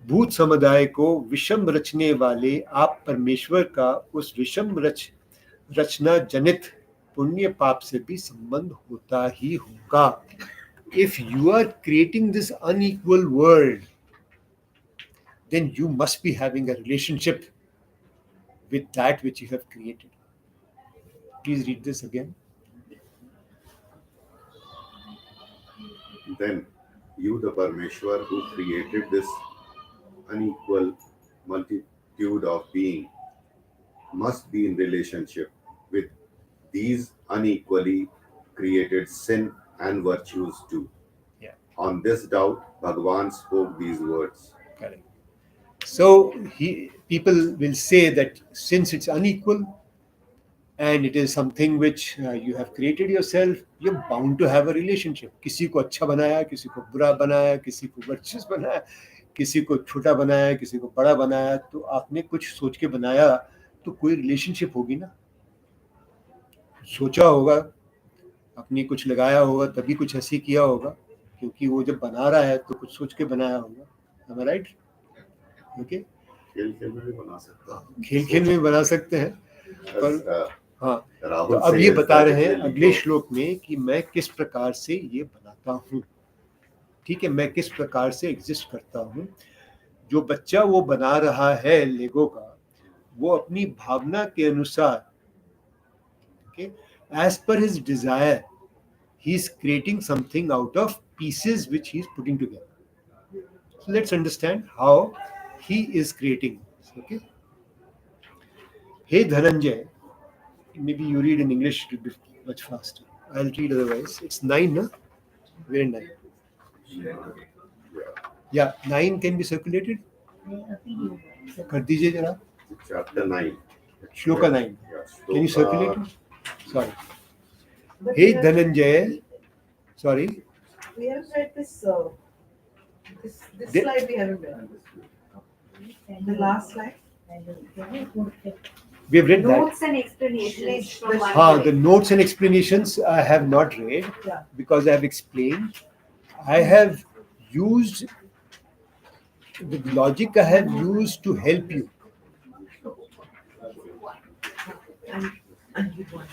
S1: भूत समुदाय को विषम रचने वाले आप परमेश्वर का उस विषम रचना जनित पुण्य पाप से भी संबंध होता ही होगा. If you are creating this unequal world, then you must be having a relationship with that which you have created. Please read this again.
S5: Then you, the Parameshwar, who created this unequal multitude of being, must be in relationship with these unequally created sin and virtues too.
S1: Yeah.
S5: On this doubt, Bhagwan spoke these words.
S1: Correct. So people will say that since it's unequal and it is something which you have created yourself, you're bound to have a relationship. किसी को अच्छा बनाया, किसी को बुरा बनाया, किसी को virtuous बनाया, किसी को छोटा बनाया, किसी को बड़ा बनाया, तो आपने कुछ सोच के बनाया, तो कोई रिलेशनशिप होगी ना. सोचा होगा, अपनी कुछ लगाया होगा, तभी कुछ ऐसी किया होगा, क्योंकि वो जब बना रहा है तो कुछ सोच के बनाया होगा. Am I right? Okay.
S5: खेल खेल में भी बना सकते
S1: हाँ,
S5: हैं।
S1: खेल खेल में बना सकते हैं, पर
S5: As,
S1: हाँ, तो
S5: राहुल
S1: अब ये
S5: says
S1: बता
S5: that
S1: रहे
S5: it
S1: हैं
S5: will
S1: अगले
S5: go.
S1: श्लोक में कि मैं किस प्रकार से ये बनाता हूँ। ठीक है, मैं किस प्रकार से एग्जिस्ट करता हूँ। जो बच्चा वो बना रहा है लेगो का, वो अपनी भावना के अनुसार, okay, as per his desire, he is creating something out of pieces which he is putting together. So let's understand how he is creating. Okay. Hey Dhananjay, maybe you read in English, it will be much faster. I'll read otherwise. It's 9, no? Where 9?
S5: Yeah.
S1: Yeah, 9 can be circulated. कर दीजिए जरा.
S5: Chapter 9.
S1: Shloka 9.
S5: Yeah,
S1: Can you circulate
S5: shloka.
S1: it? Sorry.
S4: But
S1: Hey
S4: we have-
S1: Dhananjay. Sorry.
S4: We haven't read this
S1: The-
S4: slide we haven't read. The last slide.
S1: We have read that.
S2: Notes and explanations from one
S1: हाँ,
S2: to
S1: the
S2: eight.
S1: notes and explanations I have not read
S4: Yeah.
S1: because I have explained. I have used the logic I have used to help you.
S4: And you want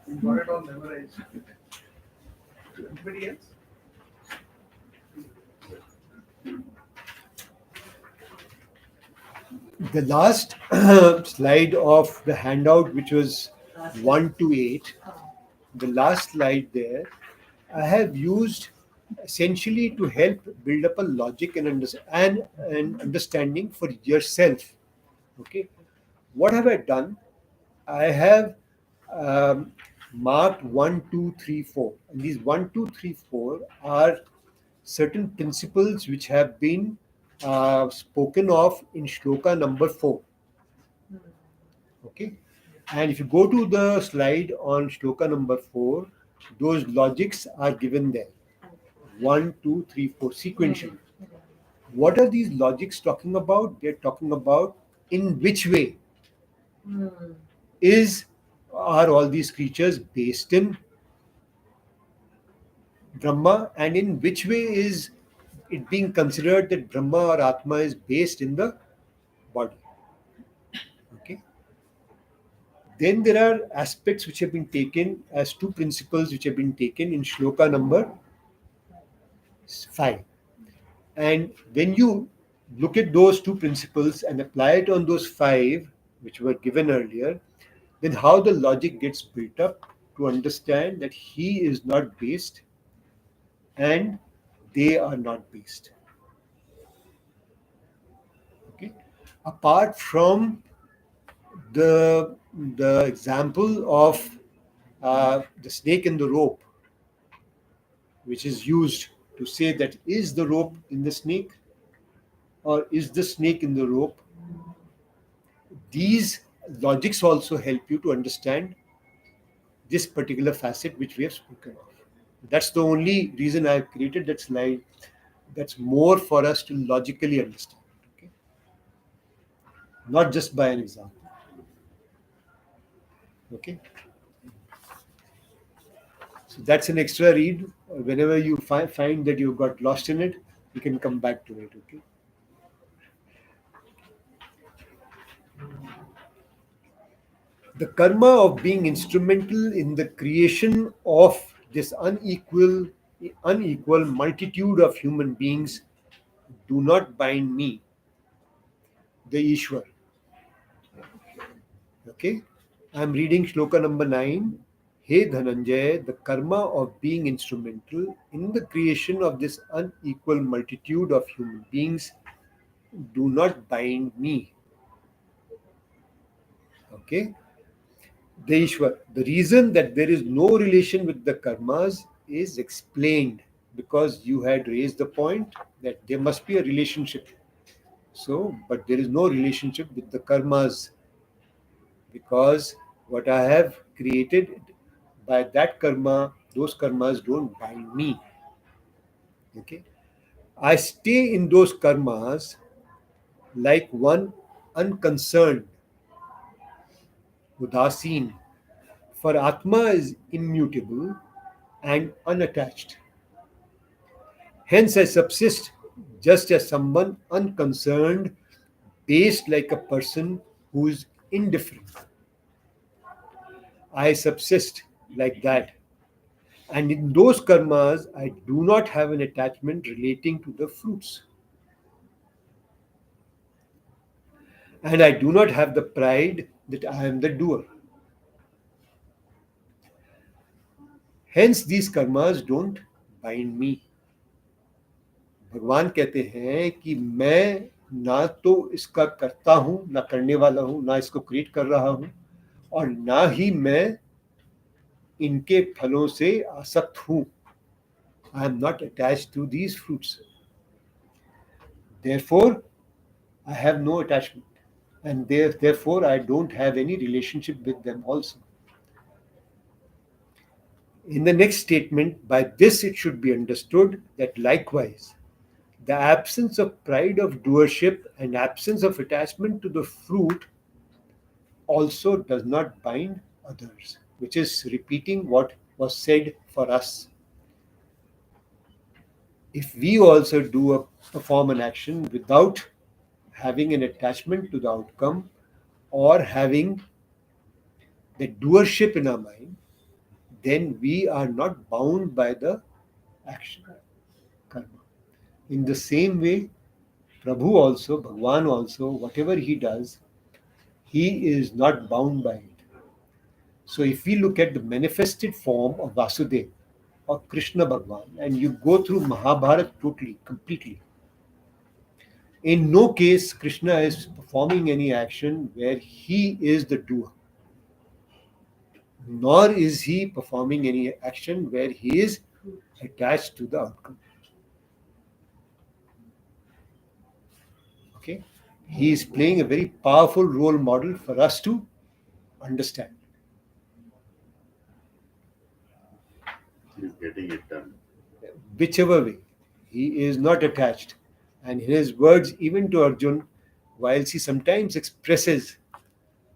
S3: You got it all memorized. Anybody else?
S1: The last slide of the handout, which was 1 to 8, the last slide there, I have used essentially to help build up a logic and, and understanding for yourself. Okay, what have I done? I have marked 1, 2, 3, 4. And these 1, 2, 3, 4 are certain principles which have been spoken of in shloka number 4. Okay. And if you go to the slide on shloka number 4, those logics are given there. 1, 2, 3, 4 sequentially. What are these logics talking about? They're talking about in which way are all these creatures based in Brahma, and in which way is it being considered that Brahma or Atma is based in the body? Okay. Then there are aspects which have been taken as two principles which have been taken in shloka number 5. And when you look at those two principles and apply it on those 5 which were given earlier, then how the logic gets built up to understand that he is not based and they are not based. Okay. Apart from the example of the snake and the rope, which is used to say that is the rope in the snake or is the snake in the rope, these logics also help you to understand this particular facet which we have spoken of. That's the only reason I have created that slide. That's more for us to logically understand, okay? Not just by an example. Okay. So that's an extra read. Whenever you find that you got lost in it, you can come back to it. Okay. The karma of being instrumental in the creation of this unequal multitude of human beings do not bind me, the Ishwar. Okay. I'm reading shloka number 9. Hey Dhananjay, the karma of being instrumental in the creation of this unequal multitude of human beings do not bind me. Okay. The Ishwar. The reason that there is no relation with the karmas is explained because you had raised the point that there must be a relationship. So, but there is no relationship with the karmas because what I have created by that karma, those karmas don't bind me. Okay. I stay in those karmas like one unconcerned, udasin, For Atma is immutable and unattached. Hence, I subsist just as someone unconcerned, based like a person who is indifferent. I subsist like that. And in those karmas, I do not have an attachment relating to the fruits. And I do not have the pride that I am the doer. Hence, these karmas don't bind me. भगवान कहते हैं कि मैं ना तो इसका करता हूं, ना करने वाला हूं, ना इसको क्रिएट कर रहा हूं, और ना ही मैं इनके फलों से आसक्त हूं. I am not attached to these fruits. Therefore, I have no attachment. And therefore, I don't have any relationship with them also. In the next statement, by this it should be understood that likewise, the absence of pride of doership and absence of attachment to the fruit also does not bind others, which is repeating what was said for us. If we also perform an action without having an attachment to the outcome or having the doership in our mind, then we are not bound by the action karma. In the same way, Prabhu also, Bhagwan also, whatever he does, he is not bound by it. So if we look at the manifested form of Vasudeva or Krishna Bhagwan and you go through Mahabharata totally, completely, in no case Krishna is performing any action where he is the doer, nor is he performing any action where he is attached to the outcome. Okay? He is playing a very powerful role model for us to understand.
S5: He's getting it done.
S1: Whichever way, he is not attached. And in his words, even to Arjun, whilst he sometimes expresses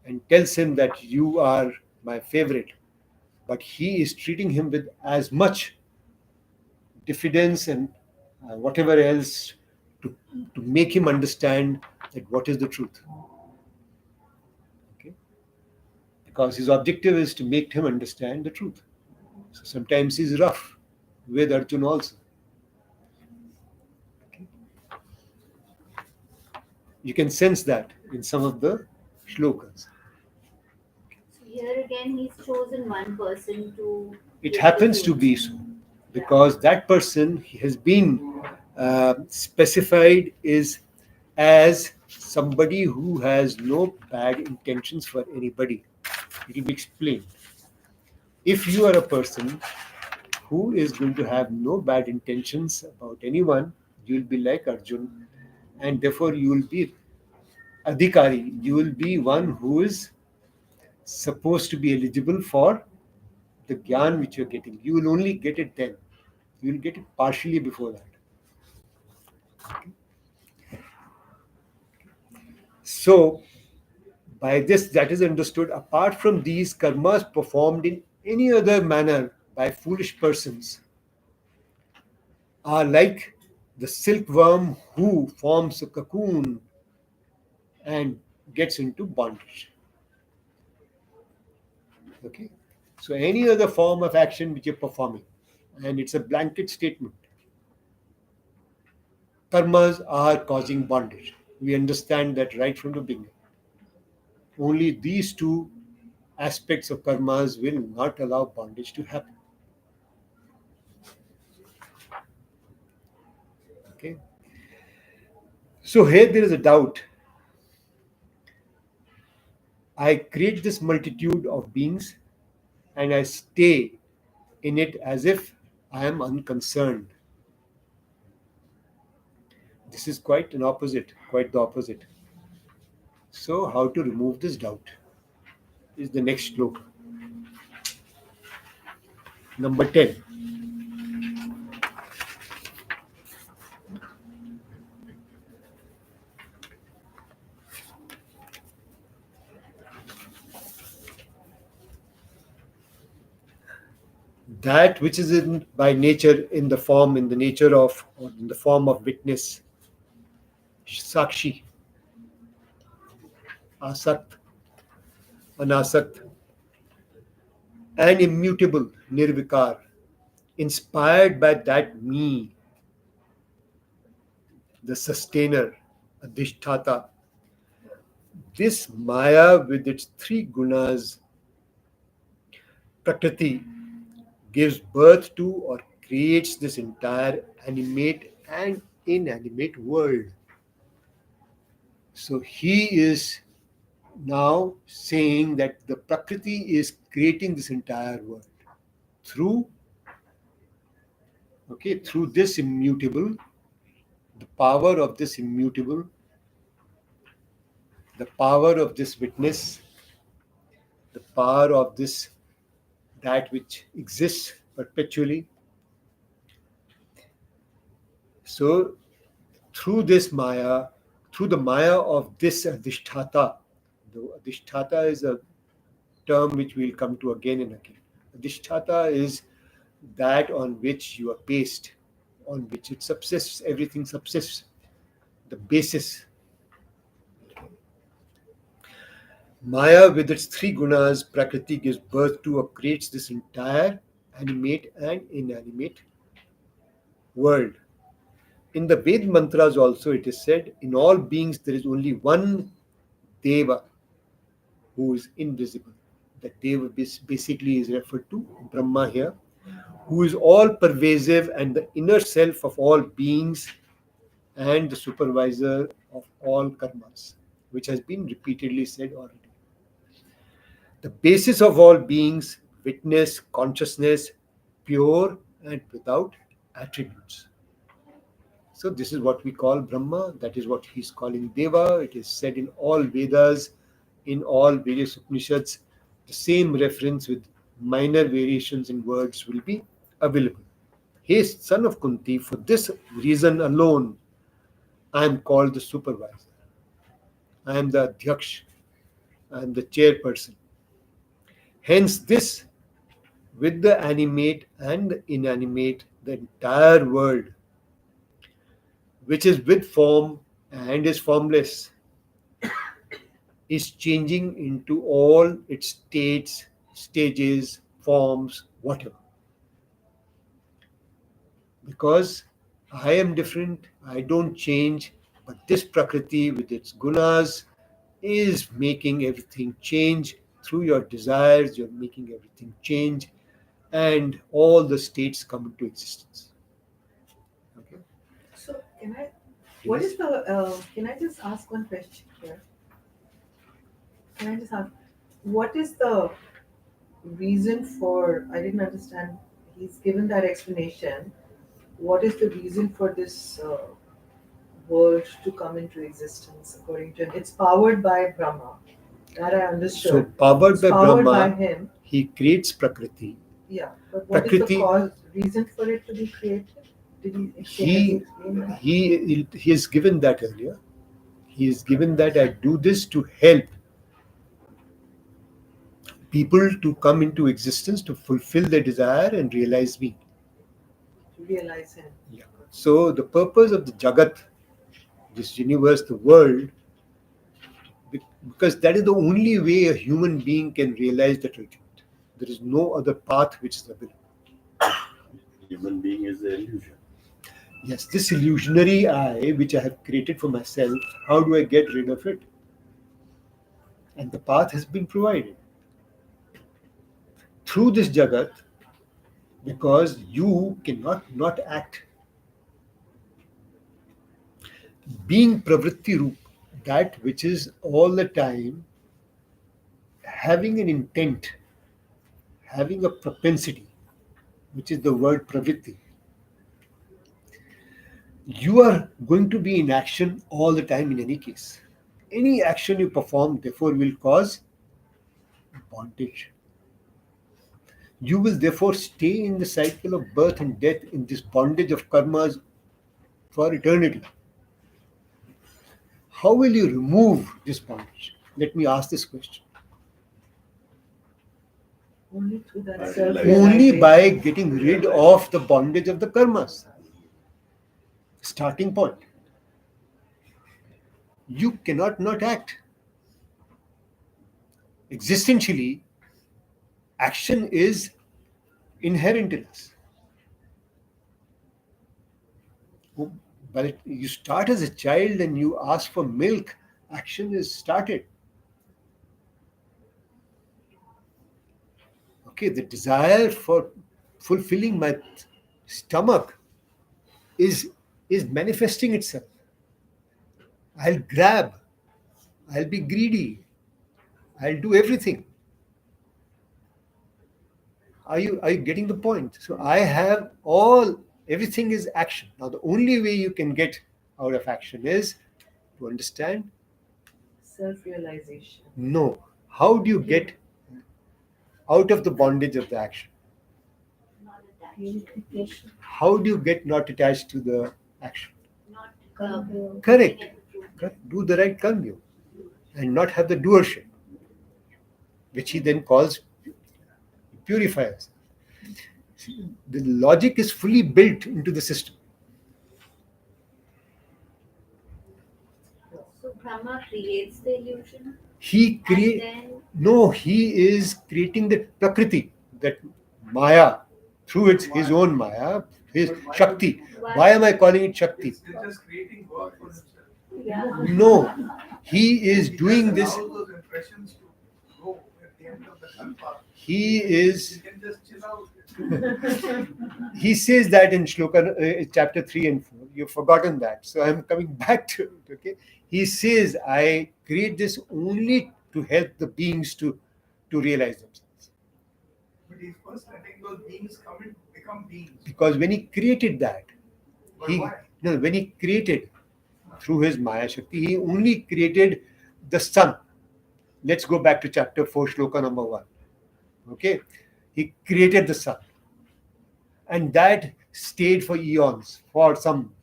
S1: and tells him that you are my favorite, but he is treating him with as much diffidence and whatever else to make him understand that what is the truth. Okay? Because his objective is to make him understand the truth. So sometimes he's rough with Arjun also. Okay? You can sense that in some of the shlokas.
S2: So here again, he's chosen one person to.
S1: It
S2: give
S1: happens
S2: the
S1: to
S2: fruit.
S1: be so because that person has been specified is as somebody who has no bad intentions for anybody. It will be explained. If you are a person who is going to have no bad intentions about anyone, you will be like Arjun, and therefore you will be adhikari. You will be one who is supposed to be eligible for the gyan which you're getting. You will only get it then. You will get it partially before that. So, by this, that is understood apart from these karmas performed in any other manner by foolish persons are like the silkworm who forms a cocoon and gets into bondage. Okay? So, any other form of action which you're performing, and it's a blanket statement, karmas are causing bondage. We understand that right from the beginning. Only these two aspects of karmas will not allow bondage to happen. Okay. So here there is a doubt. I create this multitude of beings and I stay in it as if I am unconcerned. This is quite the opposite. So, how to remove this doubt is the next sloka. Number 10. that which is in by nature in the nature of, or in the form of witness, sakshi, asat, anasat, and immutable, nirvikar, inspired by that me, the sustainer, adhisthata. This Maya with its three gunas, Prakriti, gives birth to or creates this entire animate and inanimate world. So he is now saying that the Prakriti is creating this entire world through, okay, through this immutable, the power of this immutable, the power of this witness, the power of this, that which exists perpetually. So through this Maya, through the Maya of this Adhisthata, the Adhisthata is a term which we'll come to again and again. Adhisthata is that on which you are based, on which it subsists, everything subsists, the basis. Maya, with its three gunas, Prakriti, gives birth to or creates this entire animate and inanimate world. In the Ved mantras also it is said, in all beings there is only one Deva who is invisible. That Deva basically is referred to Brahma here, who is all pervasive and the inner self of all beings and the supervisor of all karmas, which has been repeatedly said already. The basis of all beings, witness, consciousness, pure and without attributes. So this is what we call Brahma. That is what he's calling Deva. It is said in all Vedas, in all various Upanishads. The same reference with minor variations in words will be available. Hey, son of Kunti, for this reason alone, I am called the supervisor. I am the Adhyaksh. I am the chairperson. Hence, this, with the animate and the inanimate, the entire world, which is with form and is formless, is changing into all its states, stages, forms, whatever. Because I am different, I don't change, but this Prakriti with its gunas is making everything change through your desires, you're making everything change, and all the states come into existence. Okay?
S4: So what
S1: Please.
S4: is the, can I just ask one question here? Can I just ask, what is the reason for, I didn't understand, he's given that explanation. What is the reason for this world to come into existence according to him? It's powered by Brahma. That I
S1: So,
S4: understood.
S1: powered
S4: It's
S1: by
S4: powered by
S1: Brahma,
S4: him.
S1: he creates Prakriti.
S4: Yeah, but what is the
S1: Prakriti,
S4: cause, reason for it to be created? Did he explain? Has he
S1: he
S4: explained that?
S1: he has given that earlier. He has given that I do this to help people to come into existence, to fulfill their desire and realize me.
S4: To realize him.
S1: Yeah. So the purpose of the Jagat, this universe, the world, because that is the only way a human being can realize the truth. There is no other path which is available.
S5: Human being is the illusion.
S1: Yes, this illusionary I, which I have created for myself, how do I get rid of it? And the path has been provided through this Jagat, because you cannot not act. Being pravritti roop, that which is all the time having an intent, having a propensity, which is the word pravritti. You are going to be in action all the time in any case. Any action you perform, therefore, will cause bondage. You will therefore stay in the cycle of birth and death, in this bondage of karmas for eternity. How will you remove this bondage? Let me ask this question.
S4: Only through that
S5: By
S4: self-realization.
S1: Only by getting rid of the bondage of the karmas. Starting point. You cannot not act. Existentially, action is inherent in us. But you start as a child and you ask for milk, action is started. Okay, the desire for fulfilling my stomach is manifesting itself. I'll grab, I'll be greedy, I'll do everything. Are you getting the point? So I have everything is action. Now the only way you can get out of action is to understand.
S4: Self-realization.
S1: No. How do you get out of the bondage of the action?
S2: Not attached.
S6: Purification.
S1: How do you get not attached to the action?
S2: Not
S1: Correct.
S2: looking at the fruit.
S1: Correct. Do the right karma and not have the doership, which he then calls purifiers. The logic is fully built into the system.
S2: So Brahma creates the illusion
S1: He
S2: and
S1: create
S2: then
S1: No, he is creating the prakriti, that Maya, through his own Maya, his Shakti. Why am I calling it Shakti?
S3: He's just creating work for himself.
S1: No, he is doing
S3: He
S1: this.
S3: just allows those impressions to go at the end of the kalpa.
S1: He
S3: He
S1: is.
S3: can just chill out.
S1: He says that in Shloka chapter 3 and 4. You've forgotten that. So I'm coming back to it. Okay. He says, I create this only to help the beings to realize themselves.
S3: But he's first letting those beings come in, become beings.
S1: Because when he created that,
S3: But why?
S1: when he created through his Maya Shakti, he only created the sun. Let's go back to chapter 4, Shloka number 1. Okay. He created the sun. And that stayed for eons, for some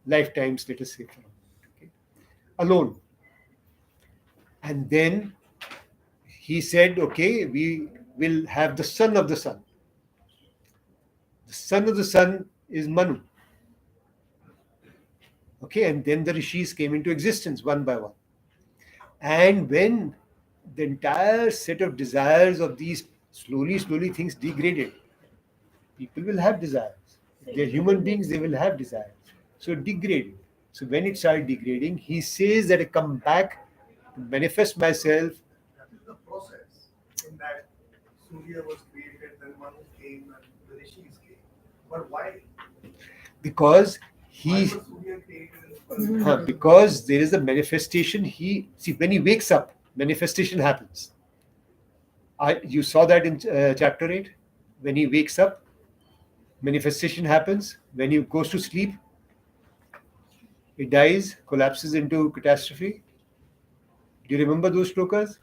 S1: lifetimes, let us say, okay, alone. And then he said, okay, we will have the son of the sun. The son of the sun is Manu. Okay, and then the rishis came into existence one by one. And when the entire set of desires of these slowly things degraded, people will have desires. If they're human beings, they will have desires. So it degraded. So when it started degrading, he says that I come back to manifest myself.
S3: That is the process. In that Surya was created, then Manu came, and the rishis came. But why?
S1: Because
S3: Why
S1: he
S3: was Surya created in the first place?
S1: because there is a manifestation. When he wakes up, manifestation happens. You saw that in chapter 8. When he wakes up, manifestation happens. When he goes to sleep, he dies, collapses into catastrophe. Do you remember those shlokas?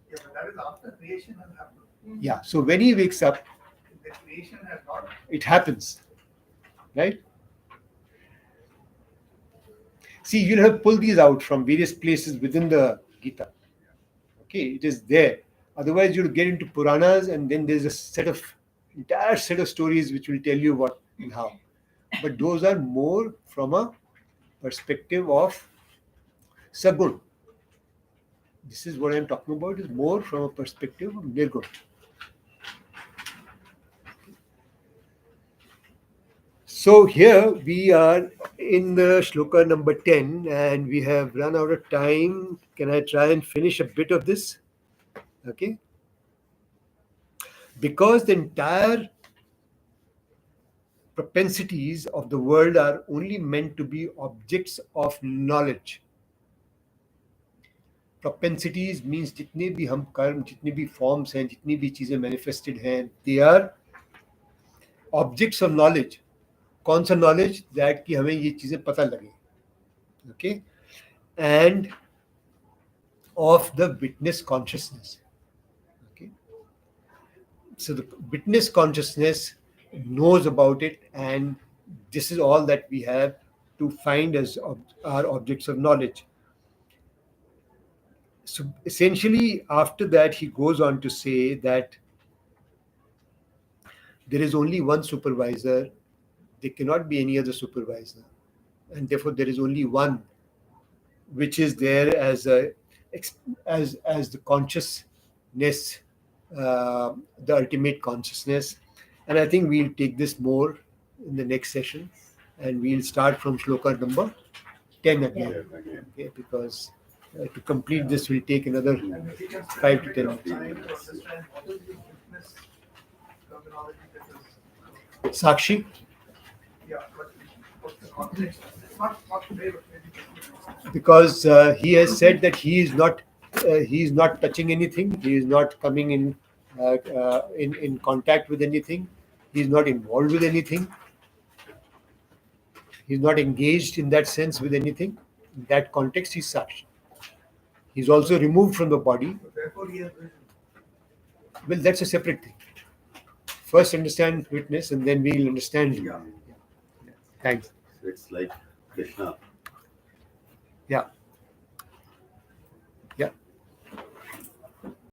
S3: Yeah, but that is after creation has happened.
S1: Yeah. So when he wakes up,
S3: If the creation has not,
S1: it happens. Right? See, you'll have pulled these out from various places within the Gita. Okay, it is there. Otherwise, you'll get into Puranas, and then there's entire set of stories which will tell you what and how. But those are more from a perspective of Sagun. This is what I'm talking about, is more from a perspective of Nirgun. So here we are in the shloka number 10, and we have run out of time. Can I try and finish a bit of this? Okay. Because the entire propensities of the world are only meant to be objects of knowledge. Propensities means जितने भी हम कर्म, जितने भी forms हैं, जितनी भी चीजें manifested हैं, they are objects of knowledge. कौन सा knowledge? That कि हमें ये चीजें पता लगे. Okay, and of the witness consciousness. Okay, so the witness consciousness knows about it, and this is all that we have to find as our objects of knowledge. So essentially, after that, he goes on to say that there is only one supervisor, there cannot be any other supervisor, and therefore there is only one which is there as a as the consciousness, the ultimate consciousness. And I think we'll take this more in the next session, and we'll start from shloka number 10 again.
S5: Yeah, again.
S1: Okay, because to complete this will take another
S3: And if you can
S1: 5 to 10
S3: time to
S1: minutes.
S3: understand what is the witness terminology that is,
S1: Sakshi,
S3: yeah, but what's the context? It's not today, but maybe.
S1: because he has said that he is not touching anything, he is not coming in contact with anything, he is not involved with anything, he is not engaged in that sense with anything. In that context, he is Sakshi. He is also removed from the body.
S3: So therefore, he has vision.
S1: Well, that's a separate thing. First, understand witness, and then we'll understand.
S3: Yeah.
S1: Thanks.
S5: It's like Krishna.
S1: Yeah. Yeah.